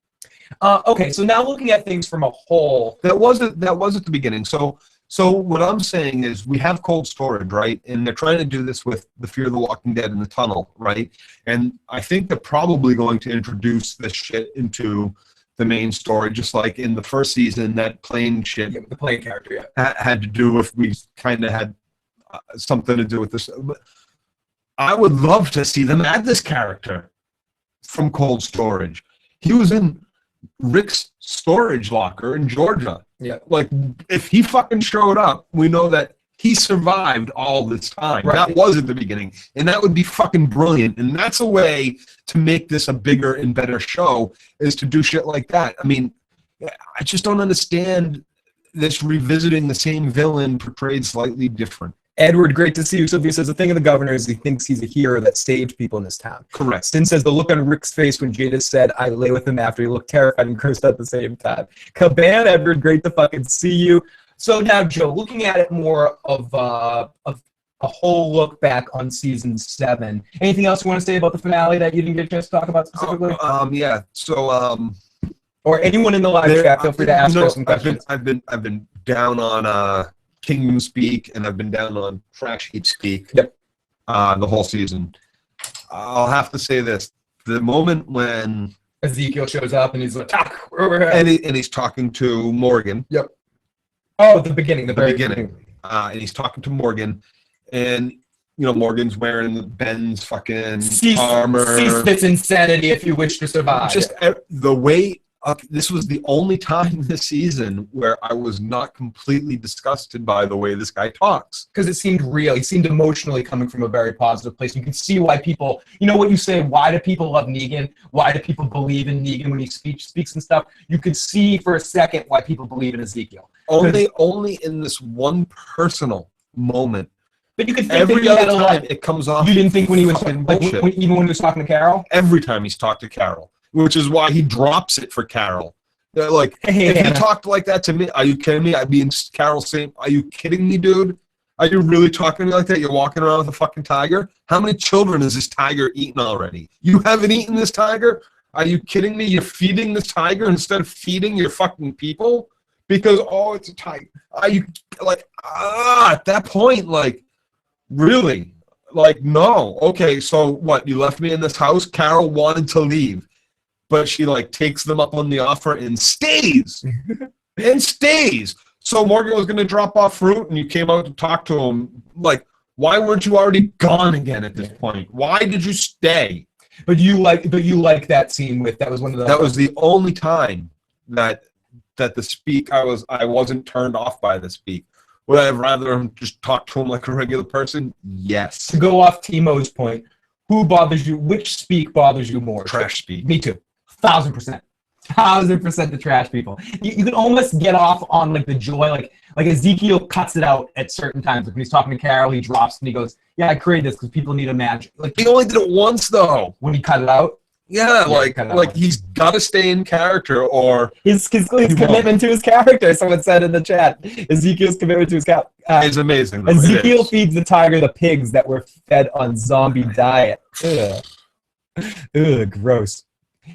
Okay, so now looking at things from a whole. That was at the beginning. So what I'm saying is we have Cold Storage, right? And they're trying to do this with the Fear of the Walking Dead in the tunnel, right? And I think they're probably going to introduce this shit into the main story, just like in the first season, that plane shit. Yeah, the plane character, yeah. Had to do with, we kind of had something to do with this. But I would love to see them add this character from Cold Storage. He was in Rick's storage locker in Georgia. Yeah. Like, if he fucking showed up, we know that he survived all this time. Right. That was at the beginning. And that would be fucking brilliant. And that's a way to make this a bigger and better show, is to do shit like that. I mean, I just don't understand this revisiting the same villain portrayed slightly different. Edward, great to see you. Sylvia says the thing of the governor is he thinks he's a hero that saved people in this town. Correct. Sin says the look on Rick's face when Jada said, I lay with him after, he looked terrified and cursed at the same time. Caban, Edward, great to fucking see you. So now, Joe, looking at it more of a whole look back on season 7. Anything else you want to say about the finale that you didn't get a chance to talk about specifically? Yeah. So or anyone in the live chat, feel free to ask us some questions. I've been down on Kingdom Speak, and I've been down on Trash Heap Speak. Yep. The whole season. I'll have to say this: the moment when Ezekiel shows up and he's like, and he's talking to Morgan. Yep. Oh, the beginning, the very beginning. And he's talking to Morgan, and Morgan's wearing Ben's fucking armor. Cease this insanity if you wish to survive. Just the way. This was the only time this season where I was not completely disgusted by the way this guy talks. Because it seemed real. He seemed emotionally coming from a very positive place. You can see why people, what you say, why do people love Negan? Why do people believe in Negan when he speaks and stuff? You could see for a second why people believe in Ezekiel. Only in this one personal moment. But you could think every other time it comes off. You didn't think when he was even when he was talking to Carol? Every time he's talked to Carol. Which is why he drops it for Carol. Like, if he talked like that to me, are you kidding me? I'd be in Carol's saying, are you kidding me, dude? Are you really talking to me like that? You're walking around with a fucking tiger? How many children has this tiger eaten already? You haven't eaten this tiger? Are you kidding me? You're feeding this tiger instead of feeding your fucking people? Because, it's a tiger. Are you, at that point, really? No. Okay, so what? You left me in this house? Carol wanted to leave. But she takes them up on the offer and stays. So Morgan was going to drop off fruit, and you came out to talk to him. Why weren't you already gone again at this point? Why did you stay? But you like that scene with that was one of the. That was the only time that the speak I wasn't turned off by the speak. Would I have rather just talk to him like a regular person? Yes. To go off Timo's point, who bothers you? Which speak bothers you more? Trash speak. Me too. 1,000%. 1,000% the trash people. You can almost get off on the joy, like Ezekiel cuts it out at certain times. When he's talking to Carol, he drops and he goes, "Yeah, I created this because people need a match." He only did it once though. When he cut it out. Yeah, he's got to stay in character, or his commitment to his character. Someone said in the chat, Ezekiel's commitment to his character is amazing. Ezekiel feeds the tiger the pigs that were fed on zombie diet. Ugh, gross.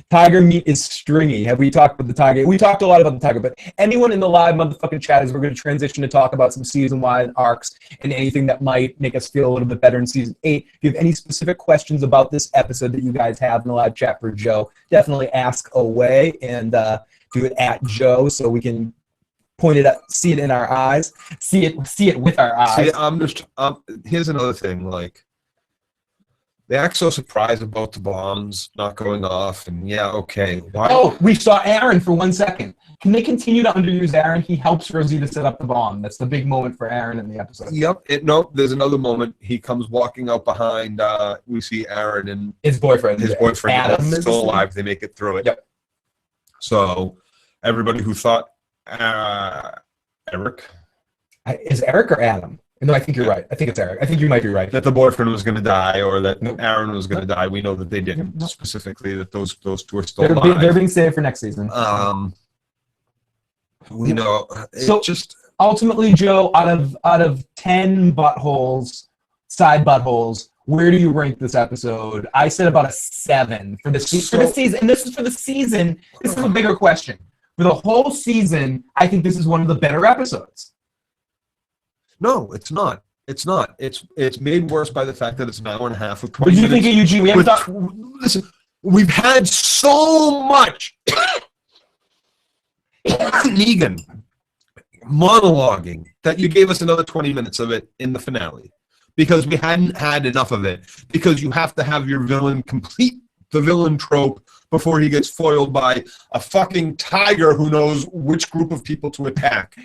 Tiger meat is stringy. Have we talked about the tiger? We talked a lot about the tiger, but anyone in the live motherfucking chat is we're going to transition to talk about some season-wide arcs and anything that might make us feel a little bit better in season 8. If you have any specific questions about this episode that you guys have in the live chat for Joe, definitely ask away and do it at Joe so we can point it up, see it in our eyes, see it with our eyes. See, here's another thing, They act so surprised about the bombs not going off, and yeah, okay. Why? Oh, we saw Aaron for 1 second. Can they continue to underuse Aaron? He helps Rosita set up the bomb. That's the big moment for Aaron in the episode. Yep. No, there's another moment. He comes walking out behind. We see Aaron and his boyfriend. Adam is still alive. They make it through it. Yep. So everybody who thought Eric. Is Eric or Adam? No, I think you're right. I think it's Eric. I think you might be right. That the boyfriend was going to die, or that Aaron was going to die. We know that they didn't. Specifically, that those two are still alive. They're being saved for next season. We know. So just ultimately, Joe, out of 10 buttholes, side buttholes, where do you rank this episode? I said about a 7 for the season, and this is for the season. This is a bigger question. For the whole season, I think this is one of the better episodes. No, it's not. It's not. It's made worse by the fact that it's an hour and a half with 20 What do you minutes. think of Eugene? We haven't Listen, we've had so much Negan monologuing that you gave us another 20 minutes of it in the finale because we hadn't had enough of it, because you have to have your villain complete the villain trope before he gets foiled by a fucking tiger who knows which group of people to attack.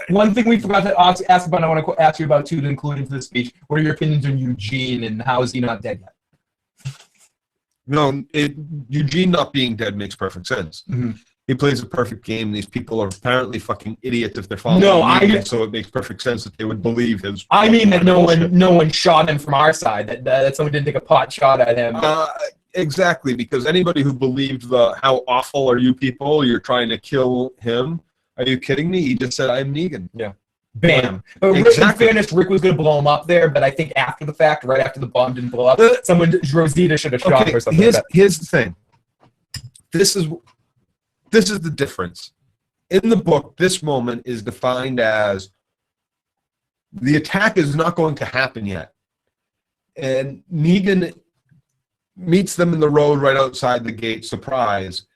One thing we forgot to ask about, I want to ask you about too, to include into the speech. What are your opinions on Eugene, and how is he not dead yet? No, Eugene not being dead makes perfect sense. Mm-hmm. He plays a perfect game. These people are apparently fucking idiots if they're following him, so it makes perfect sense that they would believe his. I mean that no one shot him from our side. That someone didn't take a pot shot at him. Exactly, because anybody who believed how awful are you people? You're trying to kill him. Are you kidding me? He just said, I'm Negan. Yeah. Bam. But exactly. In fairness, Rick was going to blow him up there, but I think after the fact, right after the bomb didn't blow up, Rosita should have shot him or something like that. Here's the thing. This is the difference. In the book, this moment is defined as the attack is not going to happen yet. And Negan meets them in the road right outside the gate, surprise.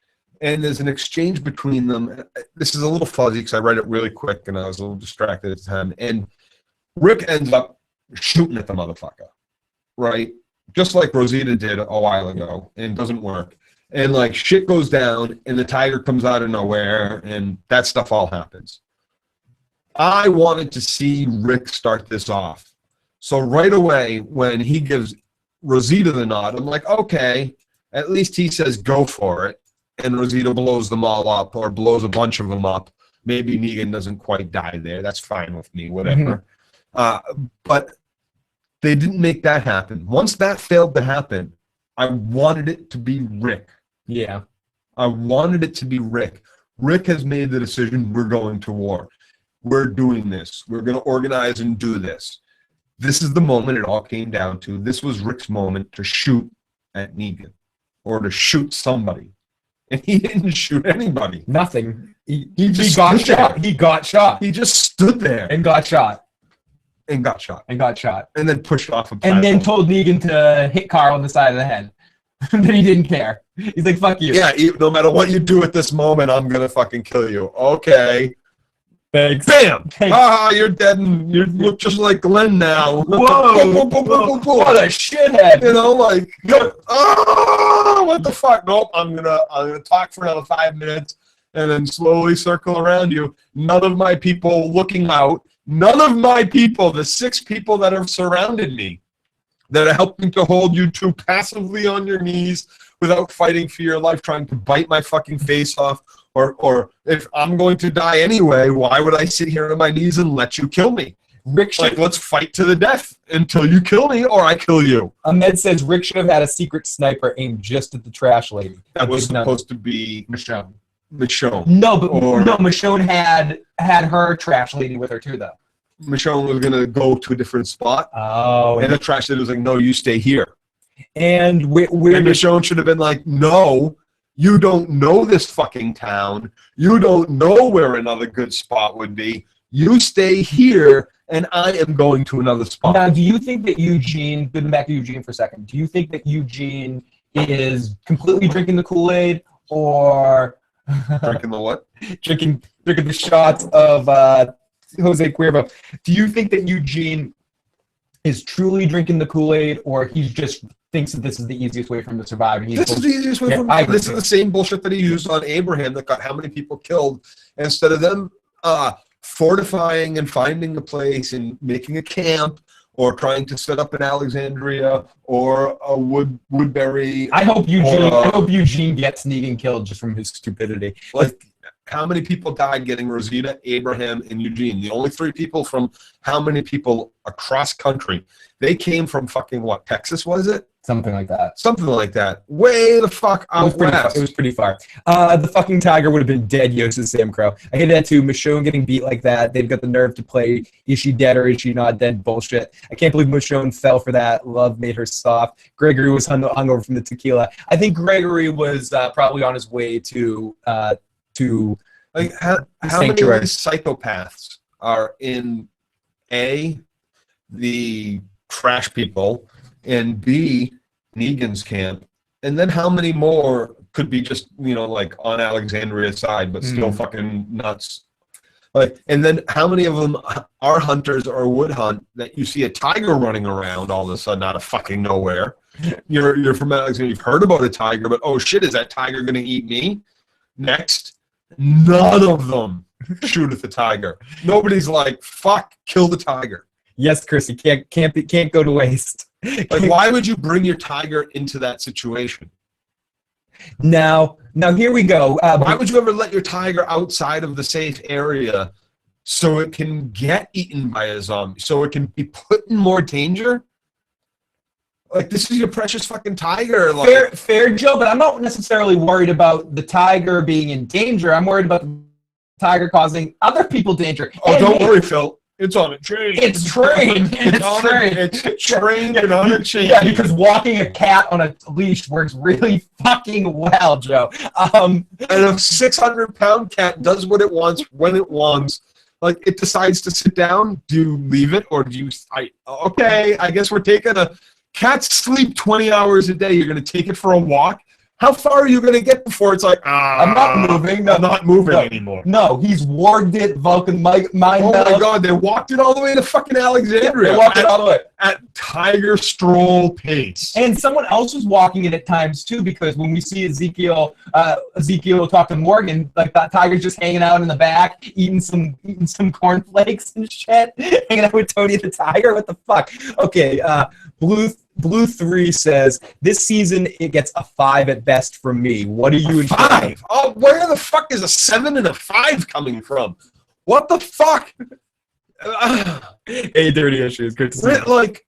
And there's an exchange between them. This is a little fuzzy because I read it really quick and I was a little distracted at the time. And Rick ends up shooting at the motherfucker, right? Just like Rosita did a while ago, and it doesn't work. And like shit goes down and the tiger comes out of nowhere and that stuff all happens. I wanted to see Rick start this off. So right away when he gives Rosita the nod, I'm like, okay, at least he says go for it. And Rosita blows them all up, or blows a bunch of them up. Maybe Negan doesn't quite die there. That's fine with me, whatever. Mm-hmm. But they didn't make that happen. Once that failed to happen, I wanted it to be Rick. Yeah. I wanted it to be Rick. Rick has made the decision, we're going to war. We're doing this. We're going to organize and do this. This is the moment it all came down to. This was Rick's moment to shoot at Negan, or to shoot somebody. And he didn't shoot anybody. Nothing. He got shot. He got shot. He just stood there. And got shot. And got shot. And got shot. And then pushed off a platform. And then told Negan to hit Carl on the side of the head. That he didn't care. He's like, fuck you. Yeah, no matter what you do at this moment, I'm going to fucking kill you. Okay. Thanks. Bam! Thanks. You're dead and you look just like Glenn now. Whoa! What a shithead! You know, like, what the fuck? Nope, I'm gonna talk for another 5 minutes and then slowly circle around you. None of my people looking out. None of my people, the 6 people that have surrounded me, that are helping to hold you two passively on your knees without fighting for your life, trying to bite my fucking face off. Or if I'm going to die anyway, why would I sit here on my knees and let you kill me? Rick, like, let's fight to the death until you kill me or I kill you. Ahmed says Rick should have had a secret sniper aimed just at the trash lady. That was supposed to be Michonne. No, but Michonne had her trash lady with her too, though. Michonne was gonna go to a different spot. Oh, and the trash lady was like, "No, you stay here." And Michonne should have been like, "No, you don't know this fucking town. You don't know where another good spot would be. You stay here, and I am going to another spot." Now, do you think that Eugene, getting back to Eugene for a second, do you think that Eugene is completely drinking the Kool-Aid, or drinking the what? Drinking the shots of Jose Cuervo? Do you think that Eugene is truly drinking the Kool-Aid, or he just thinks that this is the easiest way for him to survive. And this is the easiest way for him. This is the same bullshit that he used on Abraham that got how many people killed. Instead of them fortifying and finding a place and making a camp or trying to set up in Alexandria or a Woodbury. I hope Eugene gets Negan killed just from his stupidity. Like, how many people died getting Rosita, Abraham, and Eugene? The only 3 people from how many people across country? They came from fucking what, Texas, was it? Something like that. Something like that. Way the fuck out west. It was pretty far. The fucking Tiger would have been dead, Yost Sam Crow. I hate that too. Michonne getting beat like that. They've got the nerve to play, is she dead or is she not dead bullshit. I can't believe Michonne fell for that. Love made her soft. Gregory was hungover from the tequila. I think Gregory was probably on his way to like how many of these psychopaths are in A, the trash people, and B, Negan's camp, and then how many more could be just, you know, like on Alexandria's side but still fucking nuts? Like, and then how many of them are hunters or would hunt that you see a tiger running around all of a sudden out of fucking nowhere? You're from Alexandria, you've heard about a tiger, but oh shit, is that tiger gonna eat me next? None of them shoot at the tiger. Nobody's like, fuck, kill the tiger. Yes, Chris, you can't go to waste. Like, why would you bring your tiger into that situation? Now here we go. Why would you ever let your tiger outside of the safe area so it can get eaten by a zombie, so it can be put in more danger? Like, this is your precious fucking tiger. Like, fair, Joe, but I'm not necessarily worried about the tiger being in danger. I'm worried about the tiger causing other people danger. Oh, don't worry, Phil. It's on a train. It's trained. It's trained and on a chain. Yeah, because walking a cat on a leash works really fucking well, Joe. And a 600-pound cat does what it wants when it wants. Like, it decides to sit down. Do you leave it, or do you? Okay, I guess we're taking a. Cats sleep 20 hours a day. You're going to take it for a walk. How far are you going to get before it's like, I'm not moving. I'm not moving anymore. No, he's warged it, Vulcan mind. Oh my God, they walked it all the way to fucking Alexandria. They walked it all the way. At tiger stroll pace. And someone else was walking it at times too, because when we see Ezekiel talk to Morgan, like that tiger's just hanging out in the back, eating some cornflakes and shit, hanging out with Tony the Tiger. What the fuck? Okay, Blue 3 says, this season it gets a 5 at best from me. What are you in 5? Oh, where the fuck is a 7 and a 5 coming from? What the fuck? Hey, Dirty Issues. Good to see you. Like,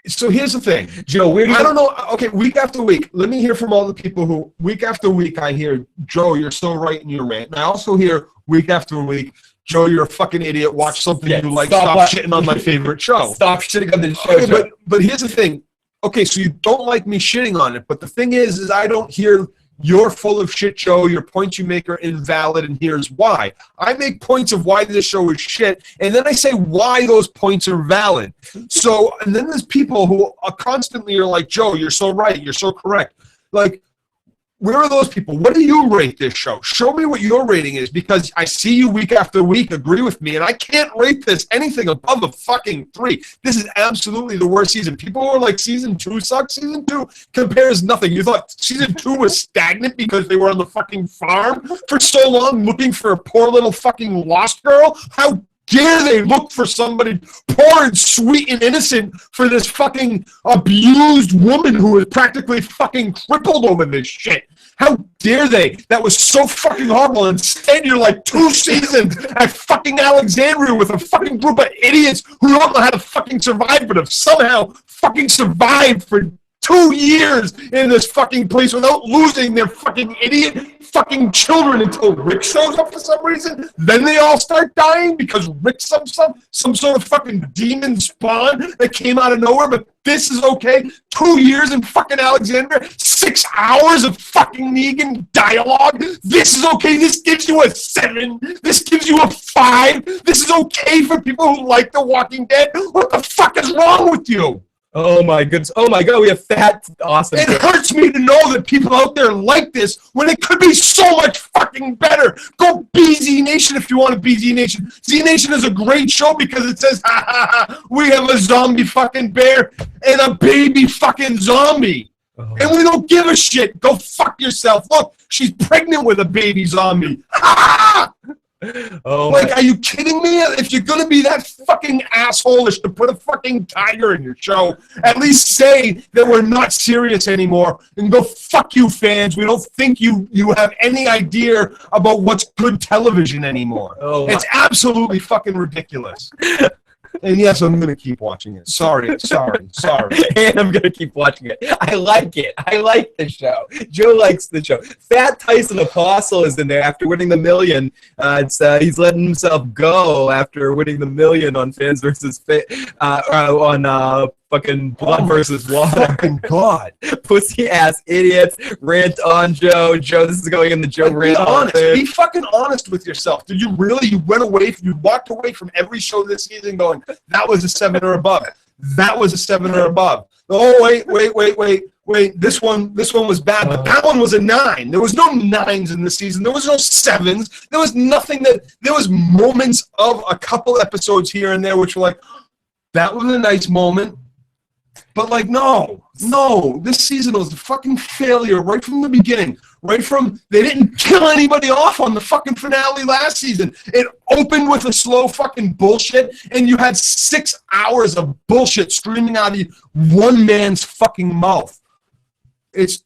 so here's the thing. Joe, I don't know. Okay, week after week, let me hear from all the people who, week after week, I hear, Joe, you're so right in your rant. And I also hear, week after week, Joe, you're a fucking idiot. Watch something you like. Stop shitting on my favorite show. Stop shitting on the show. Okay, but here's the thing. Okay, so you don't like me shitting on it, but the thing is I don't hear you're full of shit, Joe. Your points you make are invalid, and here's why. I make points of why this show is shit, and then I say why those points are valid. So, and then there's people who are constantly are like, Joe, you're so right. You're so correct. Like, where are those people? What do you rate this show? Show me what your rating is, because I see you week after week agree with me, and I can't rate this anything above a fucking 3. This is absolutely the worst season. People were like, season 2 sucks. Season 2 compares nothing. You thought season 2 was stagnant because they were on the fucking farm for so long looking for a poor little fucking lost girl? How dare they look for somebody poor and sweet and innocent for this fucking abused woman who is practically fucking crippled over this shit? How dare they? That was so fucking horrible. Instead, you're like 2 seasons at fucking Alexandria with a fucking group of idiots who don't know how to fucking survive, but have somehow fucking survived for 2 years in this fucking place without losing their fucking idiot fucking children until Rick shows up for some reason. Then they all start dying because Rick's some sort of fucking demon spawn that came out of nowhere. But this is okay. 2 years in fucking Alexandria, 6 hours of fucking Negan dialogue. This is okay. This gives you a 7. This gives you a 5. This is okay for people who like The Walking Dead. What the fuck is wrong with you? Oh my goodness. Oh my God, we have fat, awesome. It hurts me to know that people out there like this when it could be so much fucking better. Go be Z Nation if you want to be Z Nation. Z Nation is a great show because it says, ha ha ha, we have a zombie fucking bear and a baby fucking zombie. And we don't give a shit. Go fuck yourself. Look, she's pregnant with a baby zombie. Ha! Oh like, are you kidding me? If you're going to be that fucking asshole-ish to put a fucking tiger in your show, at least say that we're not serious anymore and go fuck you, fans. We don't think you have any idea about what's good television anymore. It's absolutely fucking ridiculous. And yes, I'm going to keep watching it. Sorry. And I'm going to keep watching it. I like it. I like the show. Joe likes the show. Fat Tyson Apostle is in there after winning the $1 million. He's letting himself go after winning the $1 million on Fans versus fucking Blood versus Water. Fucking God. Pussy ass idiots. Rant on Joe. Joe, this is going in the Joe rant. Be honest. Be fucking honest with yourself. Did you really? You walked away from every show this season going, that was a 7 or above. That was a 7 or above. Oh, wait. This one was bad, but that one was a 9. There was no 9s in the season. There was no 7s. There was nothing there was moments of a couple episodes here and there which were like, that was a nice moment. But like, no, this season was a fucking failure right from the beginning. They didn't kill anybody off on the fucking finale last season. It opened with a slow fucking bullshit, and you had 6 hours of bullshit streaming out of one man's fucking mouth. It's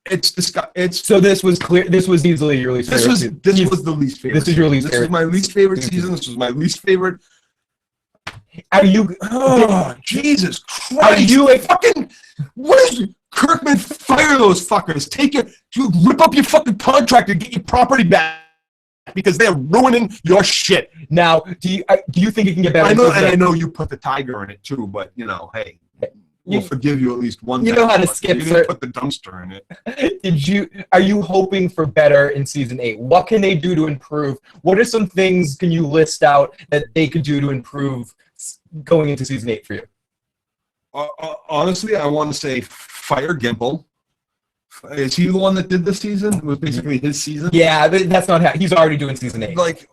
disgusting. So this was clear. This was easily your least favorite. This was the least favorite. This is your least favorite. This was my least favorite season. This was my least favorite. Are you? Oh, Jesus Christ! Are you a fucking? What is Kirkman? Fire those fuckers! Rip up your fucking contract and get your property back because they're ruining your shit. Now, do you think it can get better? I know you put the tiger in it too, but hey, we'll forgive you at least one. You know how to skip. You didn't put the dumpster in it. Are you hoping for better in season 8? What can they do to improve? What are some things can you list out that they could do to improve going into season 8 for you? Honestly, I want to say fire Gimple. Is he the one that did this season? It was basically his season. Yeah, that's not how he's already doing season 8. Like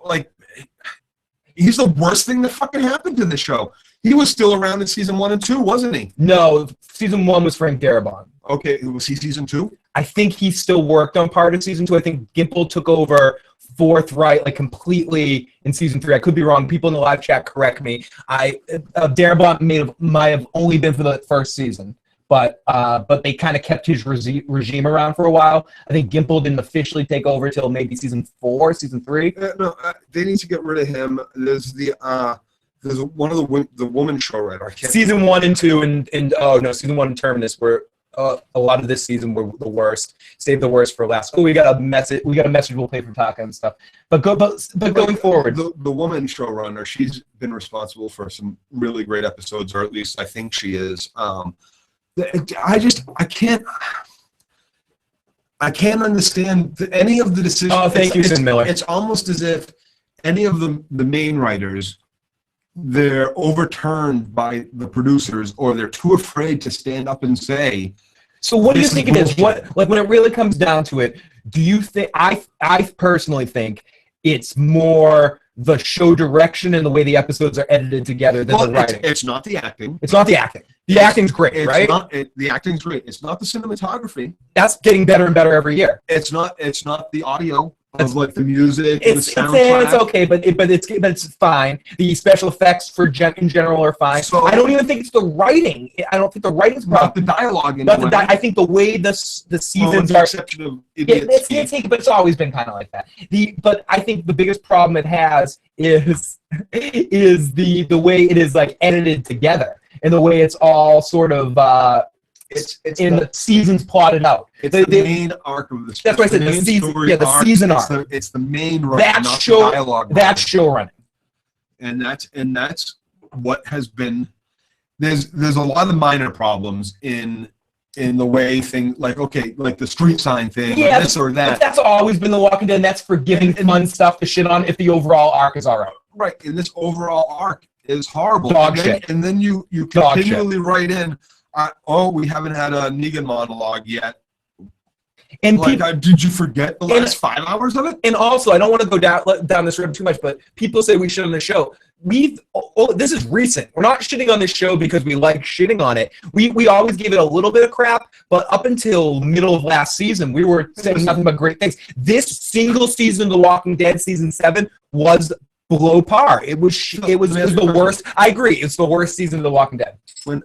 he's the worst thing that fucking happened to the show. He was still around in season 1 and 2, wasn't he? No, season 1 was Frank Darabont. Okay, was he season 2? I think he still worked on part of season 2. I think Gimple took over forthright, completely in season 3. I could be wrong. People in the live chat correct me. Darabont might have only been for the first season, but they kind of kept his regime around for a while. I think Gimple didn't officially take over till maybe season 4, season 3. No, they need to get rid of him. There's one of the woman show writer. Season 1 and 2 and season 1 and Terminus were. A lot of this season were the worst. Save the worst for last. Oh, we got a message. We'll play for Taka and stuff. But going forward, the woman showrunner, she's been responsible for some really great episodes, or at least I think she is. I can't understand any of the decisions. Oh, thank you, Sin Miller. It's almost as if any of the main writers, they're overturned by the producers, or they're too afraid to stand up and say. So what do you think it is? When it really comes down to it, do you think? I personally think it's more the show direction and the way the episodes are edited together than the writing. It's not the acting. It's not the acting. The acting's great, right? The acting's great. It's not the cinematography. That's getting better and better every year. It's not the audio. Of the music, the soundtrack. It's okay, but it's fine. The special effects in general are fine. So, I don't even think it's the writing. I don't think the writing's not the dialogue. I think the way the seasons are. Exception of idiots. But it's always been kind of like that. But I think the biggest problem it has is the way it is edited together and the way it's all sort of. It's in the seasons plotted out. It's the main arc of the story. That's why I said the season. Yeah, the season arc. It's the main run, not the dialogue. That's show running. And that's what has been. There's a lot of minor problems in the way things like the street sign thing, or this or that. But that's always been The Walking Dead. And that's forgiving fun stuff to shit on if the overall arc is alright. Right. In this overall arc, is horrible. Dog shit. And then you Dog continually write in, we haven't had a Negan monologue yet. And like, did you forget the last 5 hours of it? And also, I don't want to go down this road too much, but people say we shit on the show. This is recent. We're not shitting on this show because we like shitting on it. We always gave it a little bit of crap, but up until middle of last season, we were saying nothing but great things. This single season of The Walking Dead, season 7, was below par. It was the worst. I agree. It's the worst season of The Walking Dead. When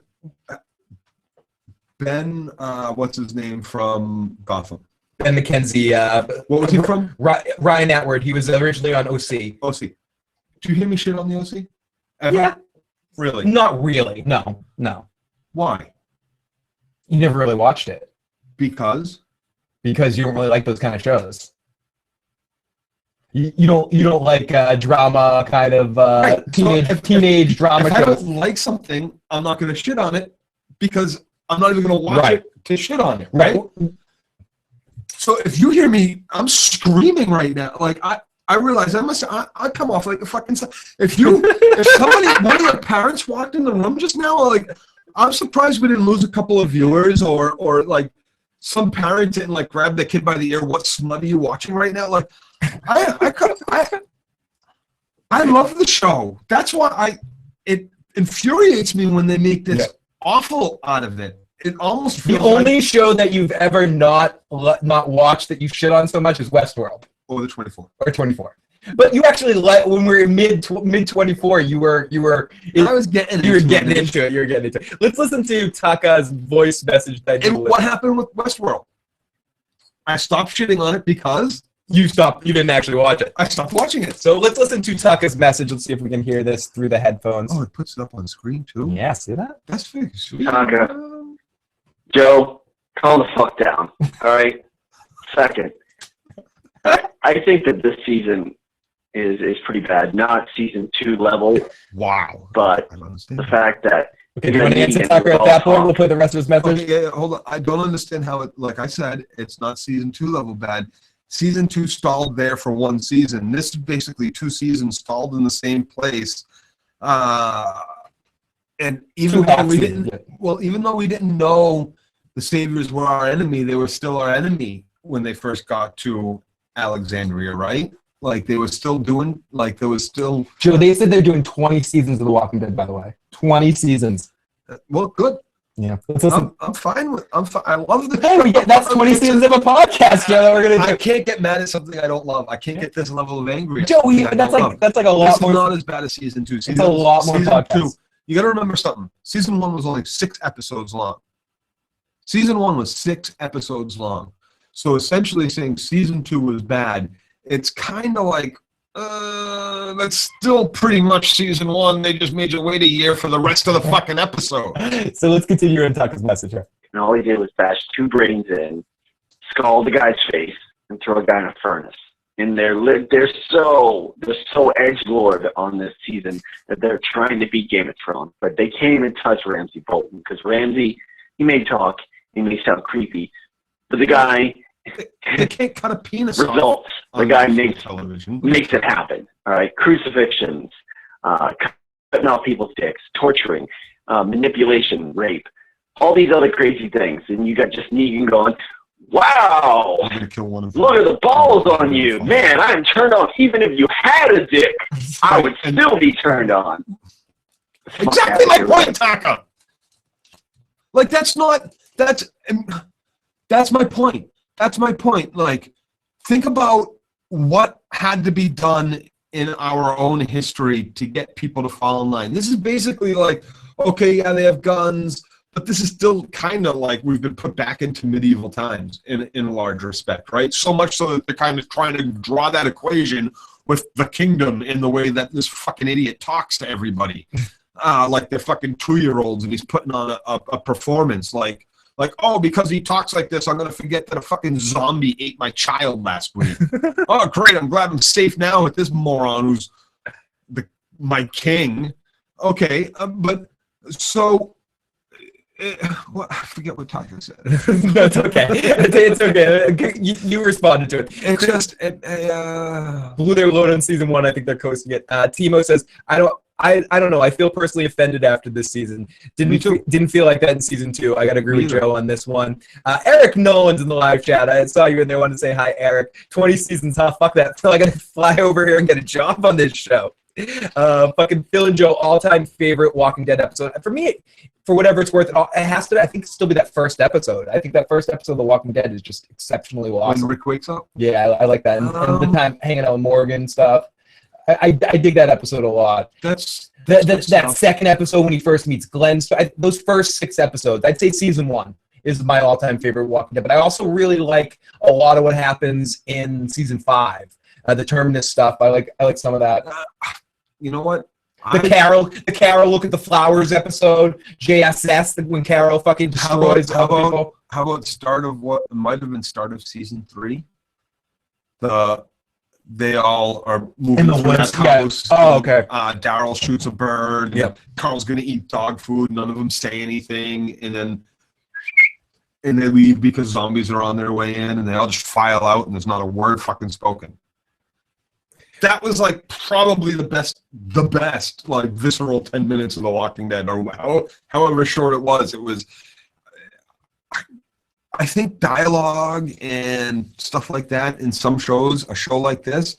Ben, what's his name from Gotham? Ben McKenzie. What was he from? Ryan Atwood. He was originally on OC. OC. Did you hear me shit on the OC? Ever? Yeah. Really? Not really. No. Why? You never really watched it. Because you don't really like those kind of shows. You don't like drama kind of right. teenage drama if shows. I don't like something, I'm not going to shit on it because I'm not even going to watch it to shit on it. Right. So if you hear me, I'm screaming right now. Like I realize I come off like a fucking. If somebody, one of your parents walked in the room just now, like I'm surprised we didn't lose a couple of viewers or like some parent didn't like grab the kid by the ear. What smut are you watching right now? Like I love the show. That's why it infuriates me when they make this awful out of it. It almost feels the only show that you've ever not watched that you shit on so much is Westworld. Or the 24. Or 24. But you actually when we were mid 24, you were getting into it. Let's listen to Taka's voice message that and what happened with Westworld? I stopped shitting on it because you didn't actually watch it. I stopped watching it. So let's listen to Taka's message. Let's see if we can hear this through the headphones. Oh, it puts it up on screen too? Yeah, see that? That's very sweet. Taka. Joe, calm the fuck down. All right? Second, I think that this season is pretty bad. Not season 2 level. Wow. But the fact that... Okay, do you want to answer Tucker at that point? We'll play the rest of his message. Okay, yeah, hold on. I don't understand how it... Like I said, it's not season 2 level bad. Season 2 stalled there for 1 season. This is basically 2 seasons stalled in the same place. And even though we didn't know the Saviors were our enemy, they were still our enemy when they first got to Alexandria, right? Like they were still doing, like there was still... Joe, they said they're doing 20 seasons of The Walking Dead, by the way. 20 seasons. Well, good. Yeah. I'm fine with... I love the... Hey, that's 20 seasons of a podcast, Joe, that we're going to do. I can't get mad at something I don't love. I can't get this level of angry. Joe, that's like a lot more... It's not as bad as season 2. It's a lot more podcasts. You got to remember something. Season 1 was only 6 episodes long. Season 1 was 6 episodes long. So essentially saying season 2 was bad, it's kind of like, that's still pretty much season 1. They just made you wait a year for the rest of the fucking episode. So let's continue and talk his message here. And all he did was bash 2 brains in, scald the guy's face, and throw a guy in a furnace. And they're so edgelord on this season that they're trying to beat Game of Thrones, but they can't even touch Ramsay Bolton because Ramsay, he may talk, he may sound creepy, but the guy they can't cut a penis results. The guy makes it happen. All right, crucifixions, cutting off people's dicks, torturing, manipulation, rape, all these other crazy things, and you got just Negan going, wow, look at the balls on you. Man, I'm turned on. Even if you had a dick, I would still be turned on. Exactly my point, Taka. Like, that's my point. That's my point. Like, think about what had to be done in our own history to get people to fall in line. This is basically like, okay, yeah, they have guns, but this is still kind of like we've been put back into medieval times in a large respect, right? So much so that they're kind of trying to draw that equation with the kingdom in the way that this fucking idiot talks to everybody. Like they're fucking 2-year-olds and he's putting on a performance like, oh, because he talks like this, I'm going to forget that a fucking zombie ate my child last week. Oh, great, I'm glad I'm safe now with this moron who's my king. Okay, but so... I forget what Taka said. That's okay. It's okay. You responded to it. It's just blew their load on season 1. I think they're coasting it. Timo says, I I don't know. I feel personally offended after this season. Didn't feel like that in season 2. I got to agree with Joe on this one. Eric Nolan's in the live chat. I saw you in there. Wanted to say hi, Eric. 20 seasons, huh? Fuck that. I got to fly over here and get a job on this show. Fucking Phil and Joe, all-time favorite Walking Dead episode. For me, for whatever it's worth, it has to, I think, still be that first episode. I think that first episode of The Walking Dead is just exceptionally awesome. When Rick wakes up? Yeah, I like that. And the time hanging out with Morgan and stuff. I dig that episode a lot. That's that second episode when he first meets Glenn. Those first 6 episodes, I'd say season 1 is my all-time favorite Walking Dead. But I also really like a lot of what happens in season 5. The Terminus stuff. I like some of that. You know what? The Carol look at the flowers episode. JSS when Carol fucking destroys people. How about start of what might have been start of season 3? They all are moving in the through woods. that house. Oh, okay. Daryl shoots a bird. Yep. Carl's gonna eat dog food. None of them say anything, and they leave because zombies are on their way in, and they all just file out, and there's not a word fucking spoken. That was like probably the best like visceral 10 minutes of The Walking Dead, or however short it was. It was. I think dialogue and stuff like that in some shows, a show like this,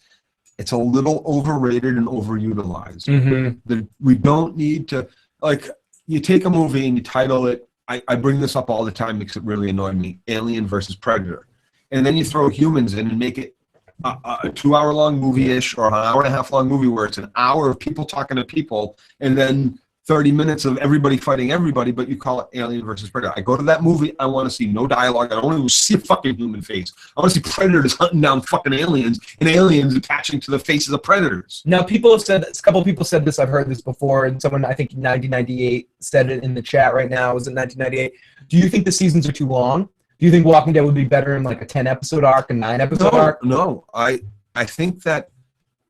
it's a little overrated and overutilized. Mm-hmm. We don't need to, like, you take a movie and you title it, I bring this up all the time because it really annoyed me, Alien versus Predator. And then you throw humans in and make it a 2-hour-long movie-ish or an hour-and-a-half-long movie where it's an hour of people talking to people and then 30 minutes of everybody fighting everybody, but you call it Alien versus Predator. I go to that movie, I want to see no dialogue. I don't want to see a fucking human face. I want to see predators hunting down fucking aliens and aliens attaching to the faces of predators. Now, people have said, a couple of people said this, I've heard this before, and someone, I think 1998, said it in the chat right now. Was it 1998? Do you think the seasons are too long? Do you think Walking Dead would be better in like a 10-episode arc, a 9-episode arc? No. I think that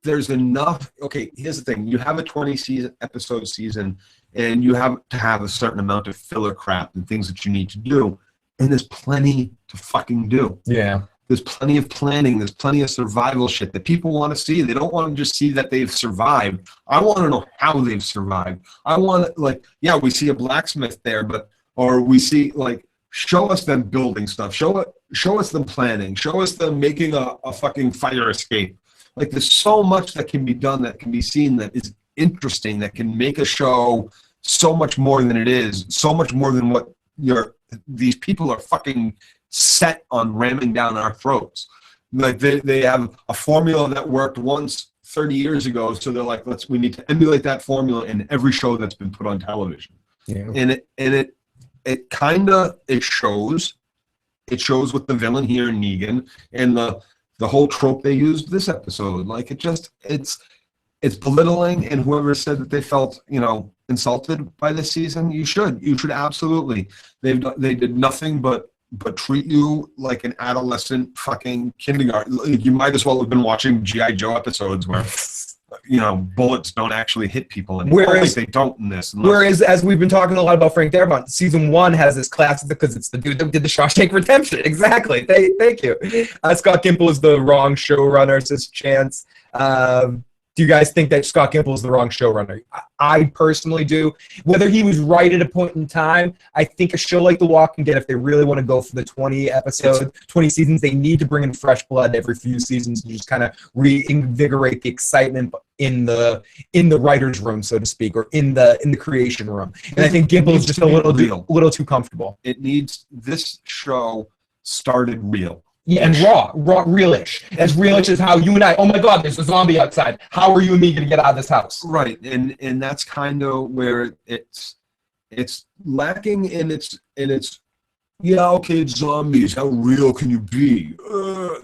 there's enough. Okay, here's the thing. You have a 20-episode season, and you have to have a certain amount of filler crap and things that you need to do. And there's plenty to fucking do. Yeah. There's plenty of planning. There's plenty of survival shit that people want to see. They don't want to just see that they've survived. I want to know how they've survived. I want to, like, yeah, we see a blacksmith there, or we see, like, show us them building stuff. Show us them planning. Show us them making a fucking fire escape. Like, there's so much that can be done, that can be seen, that is interesting, that can make a show so much more than it is, so much more than what these people are fucking set on ramming down our throats. Like, they have a formula that worked once 30 years ago, so they're like, we need to emulate that formula in every show that's been put on television. Yeah. And it kind of shows with the villain here, Negan, and the whole trope they used this episode. Like, it's belittling, and whoever said that they felt, insulted by this season, you should absolutely. They did nothing but treat you like an adolescent fucking kindergarten. You might as well have been watching G.I. Joe episodes where bullets don't actually hit people anymore. Whereas they don't in this. Whereas, as we've been talking a lot about Frank Darabont, season 1 has this classic because it's the dude that did the Shawshank Redemption. Exactly. Thank you. Scott Gimple is the wrong showrunner, says Chance. Do you guys think that Scott Gimple is the wrong showrunner? I personally do. Whether he was right at a point in time, I think a show like The Walking Dead, if they really want to go for the 20 episodes, 20 seasons, they need to bring in fresh blood every few seasons to just kind of reinvigorate the excitement in the writer's room, so to speak, or in the creation room. And I think Gimple is just a little too comfortable. This show started real. Yeah, and raw, realish. As realish as how you and I, oh my God, there's a zombie outside. How are you and me going to get out of this house? Right, and that's kind of where it's lacking in its yeah, okay, it's zombies. How real can you be?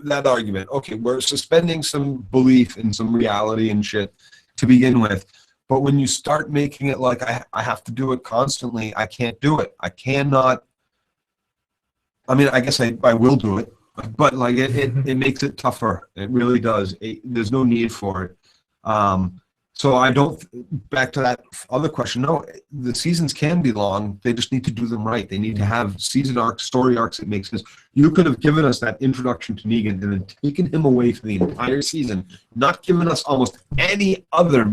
That argument. Okay, we're suspending some belief in some reality and shit to begin with. But when you start making it like I have to do it constantly, I can't do it. I cannot. I mean, I guess I will do it. But like it makes it tougher. It really does. There's no need for it. So I don't. Back to that other question. No, the seasons can be long. They just need to do them right. They need to have season arcs, story arcs. It makes sense. You could have given us that introduction to Negan and then taken him away for the entire season, not given us almost any other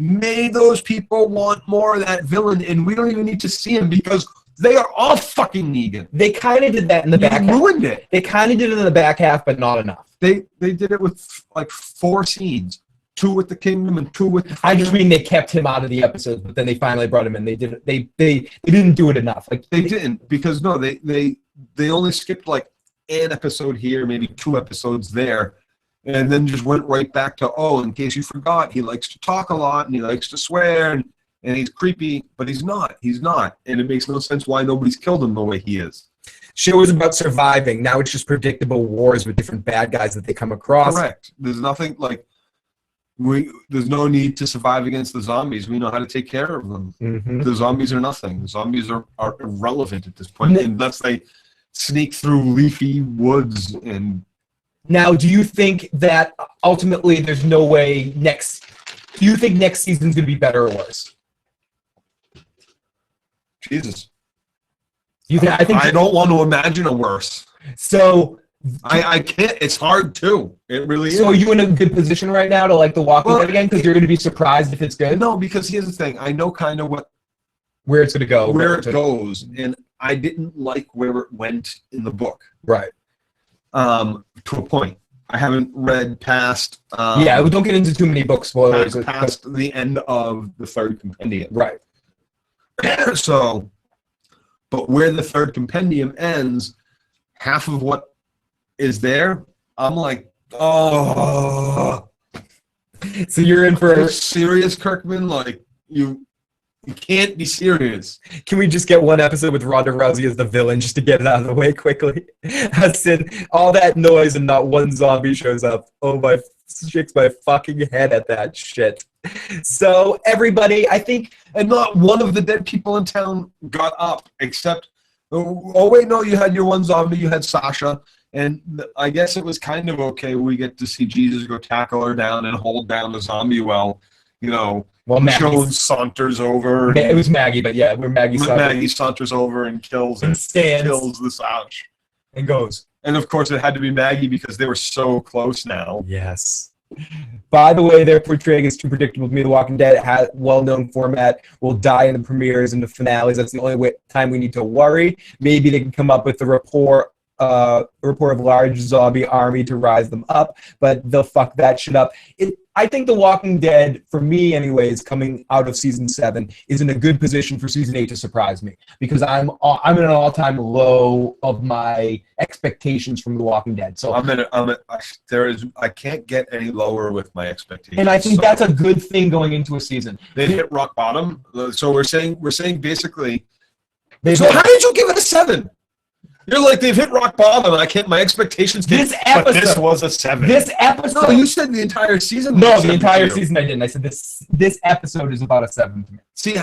made those people want more of that villain, and we don't even need to see him because they are all fucking Negan. They kind of did that in the back half. Ruined it. They kind of did it in the back half, but not enough. They did it with like 4 scenes. 2 with the Kingdom and 2 with the I just mean they kept him out of the episodes, but then they finally brought him in. They didn't do it enough. Like they didn't, because no, they only skipped like an episode here, maybe 2 episodes there, and then just went right back to, oh, in case you forgot, he likes to talk a lot and he likes to swear and he's creepy, but he's not, and it makes no sense why nobody's killed him the way he is. Show was about surviving. Now it's just predictable wars with different bad guys that they come across. Correct. There's nothing like there's no need to survive against the zombies. We know how to take care of them. Mm-hmm. The zombies are nothing. The zombies are irrelevant at this point, unless they sneak through leafy woods. And now, do you think that ultimately there's no way do you think next season's going to be better or worse? Jesus. I don't want to imagine a worse. So I can't. It's hard too. It really is. So are you in a good position right now to like The Walking Dead again? Because you're going to be surprised if it's good? No, because here's the thing. I know kind of where it's going to go. Where it goes. And I didn't like where it went in the book. Right. To a point. I haven't read past... yeah, don't get into too many book spoilers. Past the end of the 3rd compendium. Right. So, but where the 3rd compendium ends, half of what is there, I'm like, oh. So you're in for... Are you serious, Kirkman? Like, you can't be serious. Can we just get one episode with Ronda Rousey as the villain just to get it out of the way quickly? As in, all that noise and not one zombie shows up. Oh, my shakes my fucking head at that shit. So, everybody, I think... And not one of the dead people in town got up, except... Oh, wait, no, you had your one zombie, you had Sasha, and I guess it was kind of okay. We get to see Jesus go tackle her down and hold down the zombie while, Joan saunters over. It was Maggie, but yeah, Maggie saunters over and kills the Sasha. And goes. And of course, it had to be Maggie because they were so close now. Yes. By the way, they're portraying as too predictable to me. The Walking Dead has well-known format, will die in the premieres and the finales. That's the only time we need to worry. Maybe they can come up with a report of large zombie army to rise them up, but they'll fuck that shit up. I think The Walking Dead, for me anyways, coming out of season 7, is in a good position for season 8 to surprise me, because I'm in an all-time low of my expectations from The Walking Dead. So I can't get any lower with my expectations. And I think that's a good thing going into a season. They hit rock bottom. So we're saying basically. So how did you give it a 7? You're like, they've hit rock bottom. My expectations didn't. But this was a 7. This episode. No, you said the entire season. No, the entire season I didn't. I said this episode is about a 7 to me. See,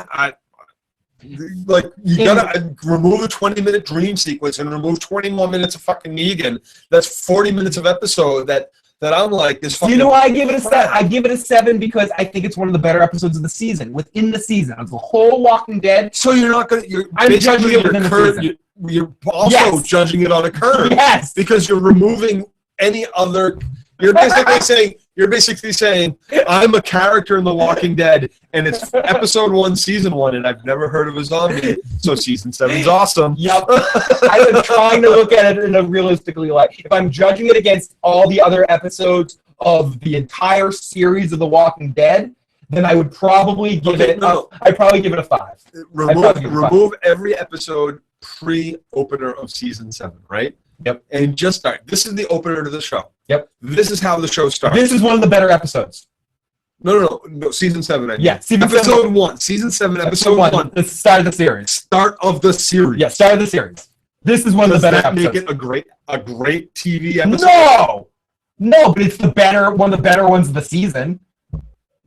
you gotta remove a 20-minute dream sequence and remove 20 more minutes of fucking Negan. That's 40 minutes of episode that I'm like, this fucking... You know why I give it a 7? I give it a 7 because I think it's one of the better episodes of the season. Within the season. Of the whole Walking Dead. So you're not going to... I'm judging it within the season. You're also judging it on a curve. Yes. Because you're removing any other... You're basically saying, I'm a character in The Walking Dead, and it's episode 1, season 1, and I've never heard of a zombie, so season 7's awesome. Yep. I was trying to look at it in a realistically light. If I'm judging it against all the other episodes of the entire series of The Walking Dead, then I would probably give it a 5. Remove every episode pre-opener of season 7, right? Yep. And just start. This is the opener to the show. Yep. This is how the show starts. This is one of the better episodes. No, season 7. Episode 1. Season 7, episode 1. The start of the series. Start of the series. Yeah, start of the series. This is one of the better episodes. Does that make it a great TV episode? No, but it's one of the better ones of the season.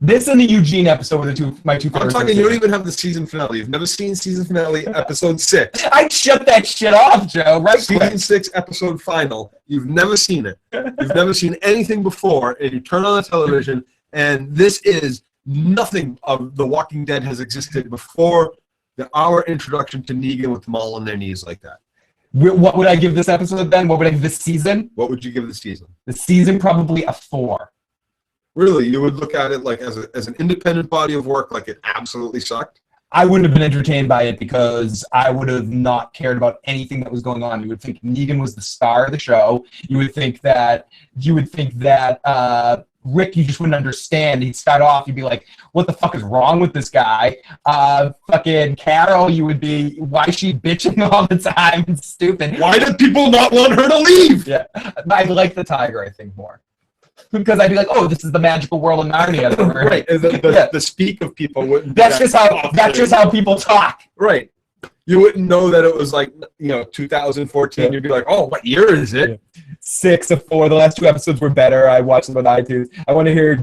This and the Eugene episode were my two favorites. I'm talking, you don't even have the season finale. You've never seen season finale, episode 6. I'd shut that shit off, Joe, right Season quick. 6, episode final. You've never seen it. You've never seen anything before, and you turn on the television, and this is nothing of The Walking Dead has existed before our introduction to Negan with them all on their knees like that. What would I give this episode then? What would I give this season? What would you give the season? The season, probably a 4. Really, you would look at it like as an independent body of work, like it absolutely sucked. I wouldn't have been entertained by it because I would have not cared about anything that was going on. You would think Negan was the star of the show. You would think that Rick, you just wouldn't understand. He'd start off, you'd be like, what the fuck is wrong with this guy? Fucking Carol, you would be, why is she bitching all the time? It's stupid. Why did people not want her to leave? Yeah, I like the tiger, I think, more. Because I'd be like, oh, this is the magical world of Narnia. Right. The speak of people wouldn't. That's just how people talk. Right. You wouldn't know that it was like 2014. Yeah. You'd be like, oh, what year is it? 6 of 4. The last 2 episodes were better. I watched them on iTunes. I want to hear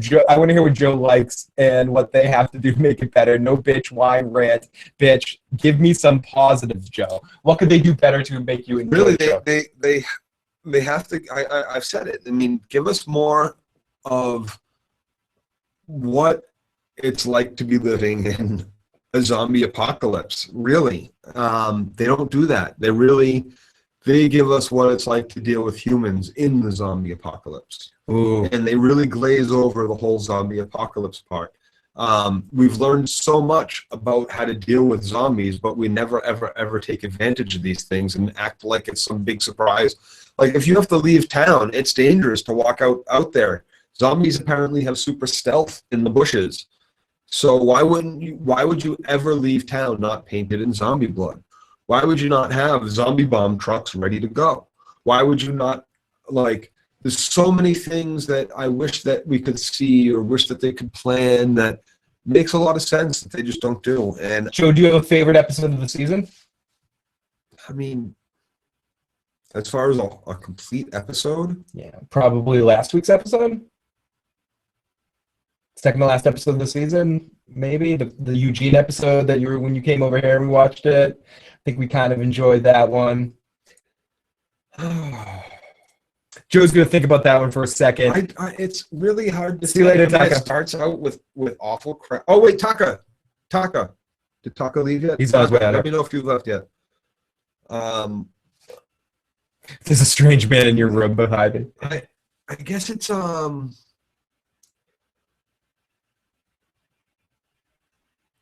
what Joe likes and what they have to do to make it better. No bitch, whine, rant, bitch. Give me some positives, Joe. What could they do better to make you enjoy the show? They have to. I've said it. I mean, give us more of what it's like to be living in a zombie apocalypse. Really, they don't do that. They give us what it's like to deal with humans in the zombie apocalypse. Ooh. And they really glaze over the whole zombie apocalypse part. We've learned so much about how to deal with zombies, but we never, ever, ever take advantage of these things and act like it's some big surprise. Like, if you have to leave town, it's dangerous to walk out there. Zombies apparently have super stealth in the bushes. So why would you ever leave town not painted in zombie blood? Why would you not have zombie bomb trucks ready to go? Why would you not, there's so many things that I wish that we could see or wish that they could plan that makes a lot of sense that they just don't do. And Joe, do you have a favorite episode of the season? I mean, as far as a complete episode? Yeah, probably last week's episode. Second to last episode of the season, maybe. The Eugene episode that when you came over here and we watched it. I think we kind of enjoyed that one. Joe's going to think about that one for a second. It's really hard to see you later, Taka. Taka. It starts out with awful crap. Oh, wait, Taka. Did Taka leave yet? He's on his way out. Let me know if you've left yet. There's a strange man in your room behind me. I guess it's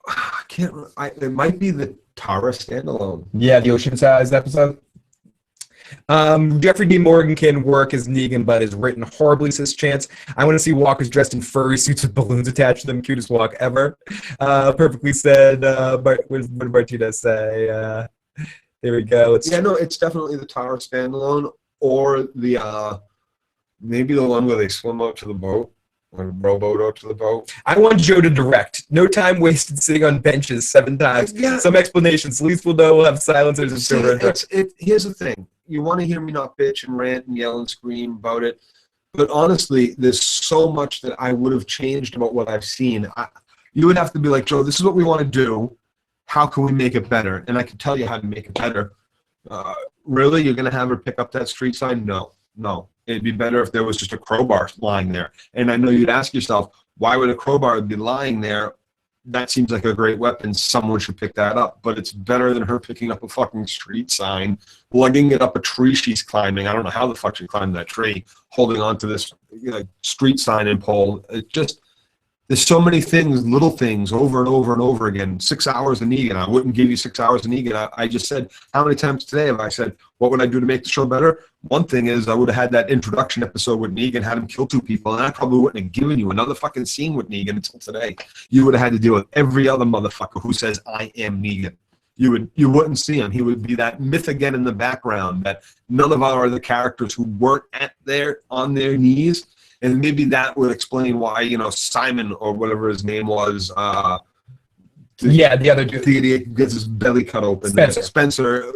I can't. It might be the Tara standalone. Yeah, the Oceanside episode. Jeffrey D. Morgan can work as Negan, but is written horribly, says Chance. I want to see walkers dressed in furry suits with balloons attached to them. Cutest walk ever. Perfectly said. What did Martina say? There we go. It's definitely the Tara standalone, or the maybe the one where they swim out to the boat. Or rowboat out to the boat. I want Joe to direct. No time wasted sitting on benches 7 times. Yeah. Some explanations. At least we'll know we'll have silencers and silver. Here's the thing. You want to hear me not bitch and rant and yell and scream about it, but honestly, there's so much that I would have changed about what I've seen. You would have to be like, Joe, this is what we want to do. How can we make it better? And I can tell you how to make it better. Really? You're going to have her pick up that street sign? No. It'd be better if there was just a crowbar lying there. And I know you'd ask yourself, why would a crowbar be lying there? That seems like a great weapon. Someone should pick that up. But it's better than her picking up a fucking street sign, lugging it up a tree she's climbing. I don't know how the fuck she climbed that tree, holding on to this street sign and pole. It just, there's so many things, little things, over and over and over again. 6 hours of Negan. I wouldn't give you 6 hours of Negan. I just said, how many times today have I said, what would I do to make the show better? One thing is I would have had that introduction episode with Negan, had him kill 2 people, and I probably wouldn't have given you another fucking scene with Negan until today. You would have had to deal with every other motherfucker who says, I am Negan. You wouldn't see him. He would be that myth again in the background that none of our other characters who weren't on their knees. And maybe that would explain why, Simon or whatever his name was. The other dude. The idiot gets his belly cut open. Spencer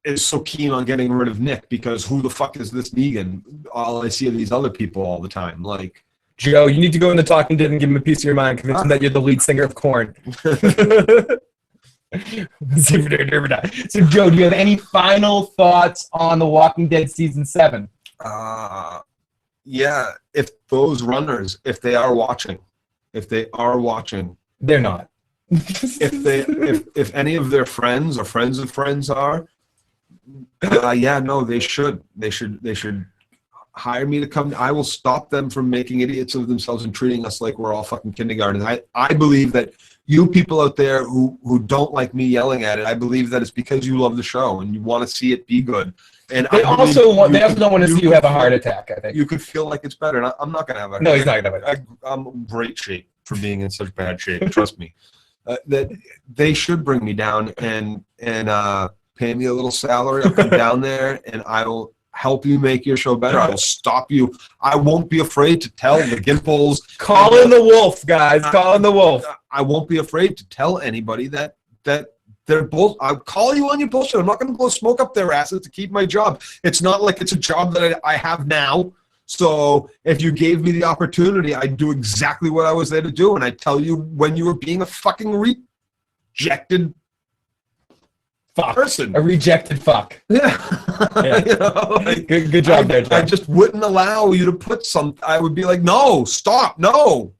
is so keen on getting rid of Nick because who the fuck is this Negan? All I see are these other people all the time. Like, Joe, you need to go in the talking dead and give him a piece of your mind, convince him that you're the lead singer of Korn. So, Joe, do you have any final thoughts on The Walking Dead Season 7? Yeah, if those runners, if they are watching, they're not. if any of their friends or friends of friends are, they should hire me to come. I will stop them from making idiots of themselves and treating us like we're all fucking kindergarten. I believe that you people out there who don't like me yelling at it, I believe that it's because you love the show and you want to see it be good. And they also don't want to see you have a heart attack, I think. You could feel like it's better. And I'm not going to have a No, he's not going to have I'm in great shape for being in such bad shape. Trust me. That they should bring me down and pay me a little salary. I'll come down there and I will help you make your show better. I will stop you. I won't be afraid to tell the Gimples. Call in the wolf, guys. Call in the wolf. I won't be afraid to tell anybody that they're both. I'll call you on your bullshit. I'm not going to blow smoke up their asses to keep my job. It's not like it's a job that I have now. So if you gave me the opportunity, I'd do exactly what I was there to do. And I'd tell you when you were being a fucking rejected person. A rejected fuck. Yeah. You know, like, good job there, John. I just wouldn't allow you to put some. I would be like, no, stop, no,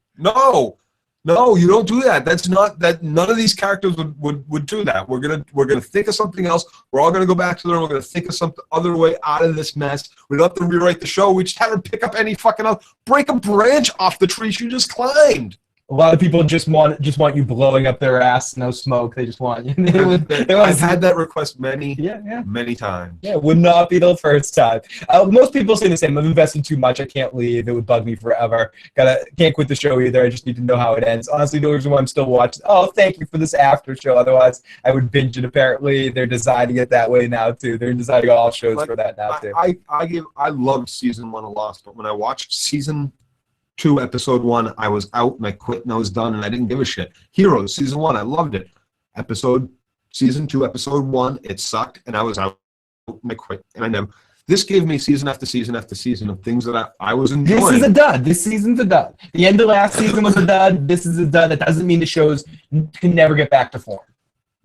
you don't do that. That's not that. None of these characters would do that. We're gonna think of something else. We're all gonna go back to the room. We're gonna think of some other way out of this mess. We don't have to rewrite the show. We just have to pick up any fucking else. Break a branch off the tree you just climbed. A lot of people just want you blowing up their ass, no smoke. They just want you. I've had that request many times. Yeah, would not be the first time. Most people say the same. I've invested too much. I can't leave. It would bug me forever. Can't quit the show either. I just need to know how it ends. Honestly, the reason why I'm still watching. Oh, thank you for this after show. Otherwise, I would binge it. Apparently, they're designing it that way now too. They're designing all shows for that now too. I loved season 1 of Lost, but when I watched season 2, episode 1, I was out and I quit and I was done and I didn't give a shit. Heroes, season 1, I loved it. Season 2, episode 1, it sucked and I was out and I quit and I never. This gave me season after season after season of things that I was enjoying. This is a dud. This season's a dud. The end of last season was a dud. This is a dud. That doesn't mean the shows can never get back to form.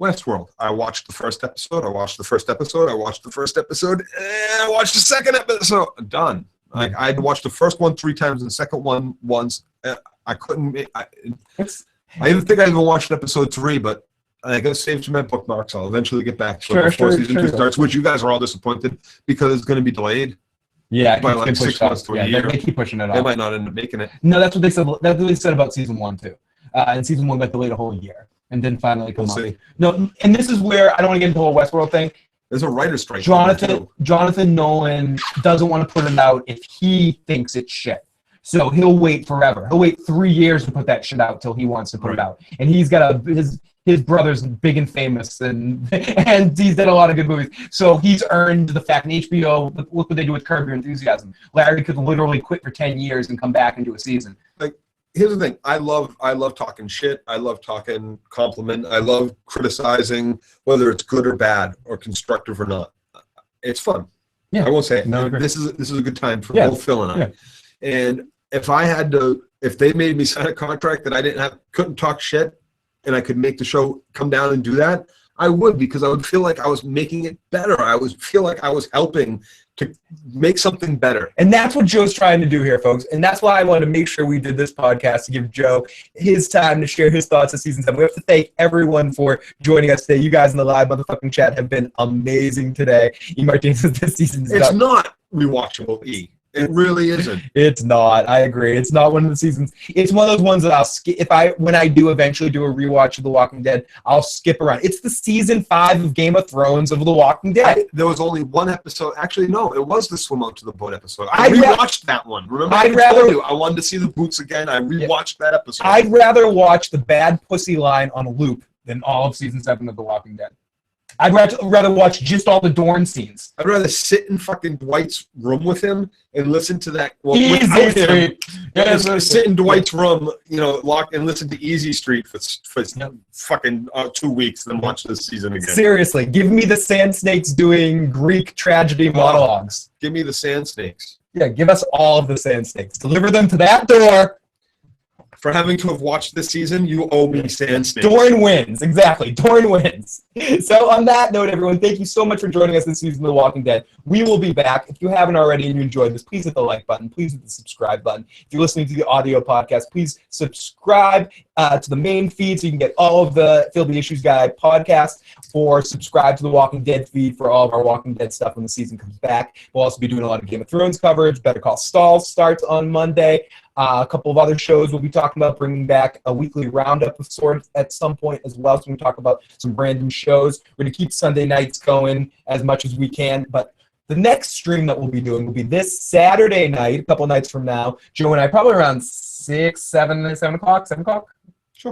Westworld. I watched the first episode. I watched the first episode. I watched the first episode. And I watched the second episode. Done. Like I had watched the first one 3 times and the second one once. I couldn't. I even think I even watched episode 3, but I got saved to my bookmarks. I'll eventually get back to it before season 2 starts. Which you guys are all disappointed because it's going to be delayed. Yeah, by like 6 months to a year. They keep pushing it off. They might not end up making it. No, that's what they said. That's what they said about season 1 too. And season 1 got delayed a whole year, and then finally come out. No, and this is where I don't want to get into the whole Westworld thing. There's a writer's strike. Jonathan Nolan doesn't want to put it out if he thinks it's shit. So he'll wait forever. He'll wait 3 years to put that shit out till he wants to put it out. And he's got his brother's big and famous, and he's done a lot of good movies. So he's earned the fact. And HBO, look what they do with Curb Your Enthusiasm. Larry could literally quit for 10 years and come back and do a season. Like, here's the thing. I love talking shit. I love talking compliment. I love criticizing, whether it's good or bad or constructive or not. It's fun. Yeah. I won't say it. No, this is a good time for both Phil and I. Yeah. And if they made me sign a contract that I couldn't talk shit and I could make the show come down and do that, I would, because I would feel like I was making it better. I would feel like I was helping to make something better. And that's what Joe's trying to do here, folks. And that's why I wanted to make sure we did this podcast to give Joe his time to share his thoughts of season 7. We have to thank everyone for joining us today. You guys in the live motherfucking chat have been amazing today. E. Martinez, this season's It's not rewatchable, E. It really isn't. It's not. I agree. It's not one of the seasons. It's one of those ones that I'll skip. When I do eventually do a rewatch of The Walking Dead, I'll skip around. It's the season 5 of Game of Thrones of The Walking Dead. There was only one episode. Actually, no, it was the Swim Out to the Boat episode. I rewatched that one. Remember, I told you I wanted to see the boots again. I rewatched that episode. I'd rather watch the bad pussy line on a loop than all of season 7 of The Walking Dead. I'd rather watch just all the Dorne scenes. I'd rather sit in fucking Dwight's room with him and listen to that. Well, Easy Street. Sit in Dwight's room, lock and listen to Easy Street for fucking 2 weeks, then watch this season again. Seriously, give me the Sand Snakes doing Greek tragedy monologues. Give me the Sand Snakes. Yeah, give us all of the Sand Snakes. Deliver them to that door. For having to have watched this season, you owe me sand snakes. Dorn wins. Exactly. Dorn wins. So on that note, everyone, thank you so much for joining us this season of The Walking Dead. We will be back. If you haven't already and you enjoyed this, please hit the like button. Please hit the subscribe button. If you're listening to the audio podcast, please subscribe to the main feed so you can get all of the Fill the Issues Guide podcasts, or subscribe to the Walking Dead feed for all of our Walking Dead stuff when the season comes back. We'll also be doing a lot of Game of Thrones coverage. Better Call Saul starts on Monday. A couple of other shows we'll be talking about, bringing back a weekly roundup of sorts at some point as well. So we talk about some brand new shows. We're going to keep Sunday nights going as much as we can. But the next stream that we'll be doing will be this Saturday night, a couple nights from now. Joe and I, probably around 7 o'clock? 7 o'clock? Yeah.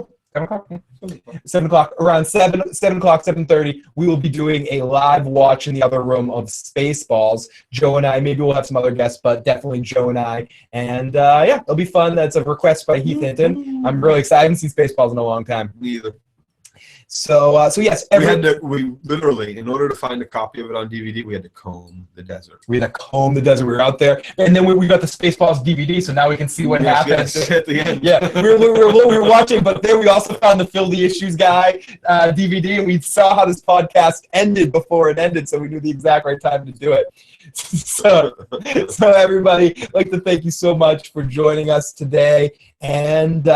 7 o'clock, around 7 o'clock, 7:30, we will be doing a live watch in the other room of Spaceballs. Joe and I, maybe we'll have some other guests, but definitely Joe and I. And yeah, it'll be fun. That's a request by Heath Hinton. I'm really excited. I haven't seen Spaceballs in a long time. Me either. So yes, we literally, in order to find a copy of it on DVD, we had to comb the desert. We had to comb the desert. We were out there, and then we got the Spaceballs DVD, so now we can see what happened. Yes, at the end. Yeah, we were watching, but then we also found the Fill the Issues Guy DVD, and we saw how this podcast ended before it ended, so we knew the exact right time to do it. So everybody, I'd like to thank you so much for joining us today, and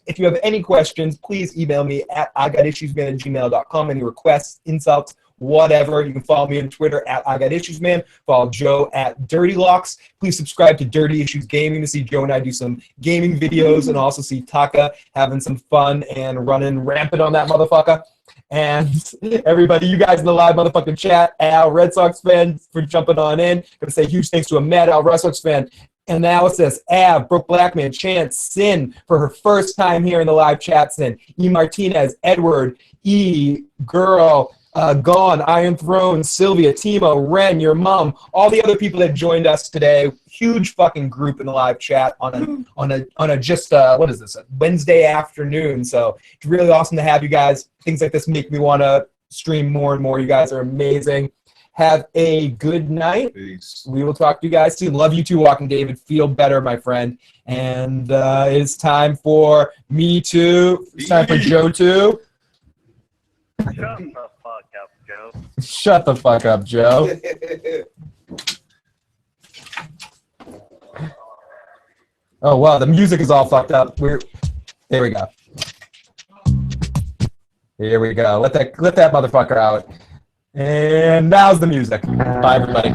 if you have any questions, please email me at IGotIssuesMan@gmail.com. Any requests, insults, whatever. You can follow me on Twitter at IGotIssuesMan. Follow Joe at Dirtylockz. Please subscribe to Dirty Issues Gaming to see Joe and I do some gaming videos, and also see Taka having some fun and running rampant on that motherfucker. And everybody, you guys in the live motherfucking chat, Al, Red Sox fan, for jumping on in. Gonna say huge thanks to a Mad Al, Red Sox fan. Analysis, Av, Brooke Blackman, Chance, Sin, for her first time here in the live chat, Sin, E. Martinez, Edward, E. Girl, Gone, Iron Throne, Sylvia, Timo, Ren, your mom, all the other people that joined us today. Huge fucking group in the live chat on a just what is this, a Wednesday afternoon. So it's really awesome to have you guys. Things like this make me want to stream more and more. You guys are amazing. Have a good night. Peace. We will talk to you guys soon. Love you too, Walking David. Feel better, my friend. And it's time for me too. It's time for Joe too. Shut the fuck up, Joe. Shut the fuck up, Joe. Oh, wow, the music is all fucked up. There we go. Here we go. Let that motherfucker out. And now's the music. Bye, everybody.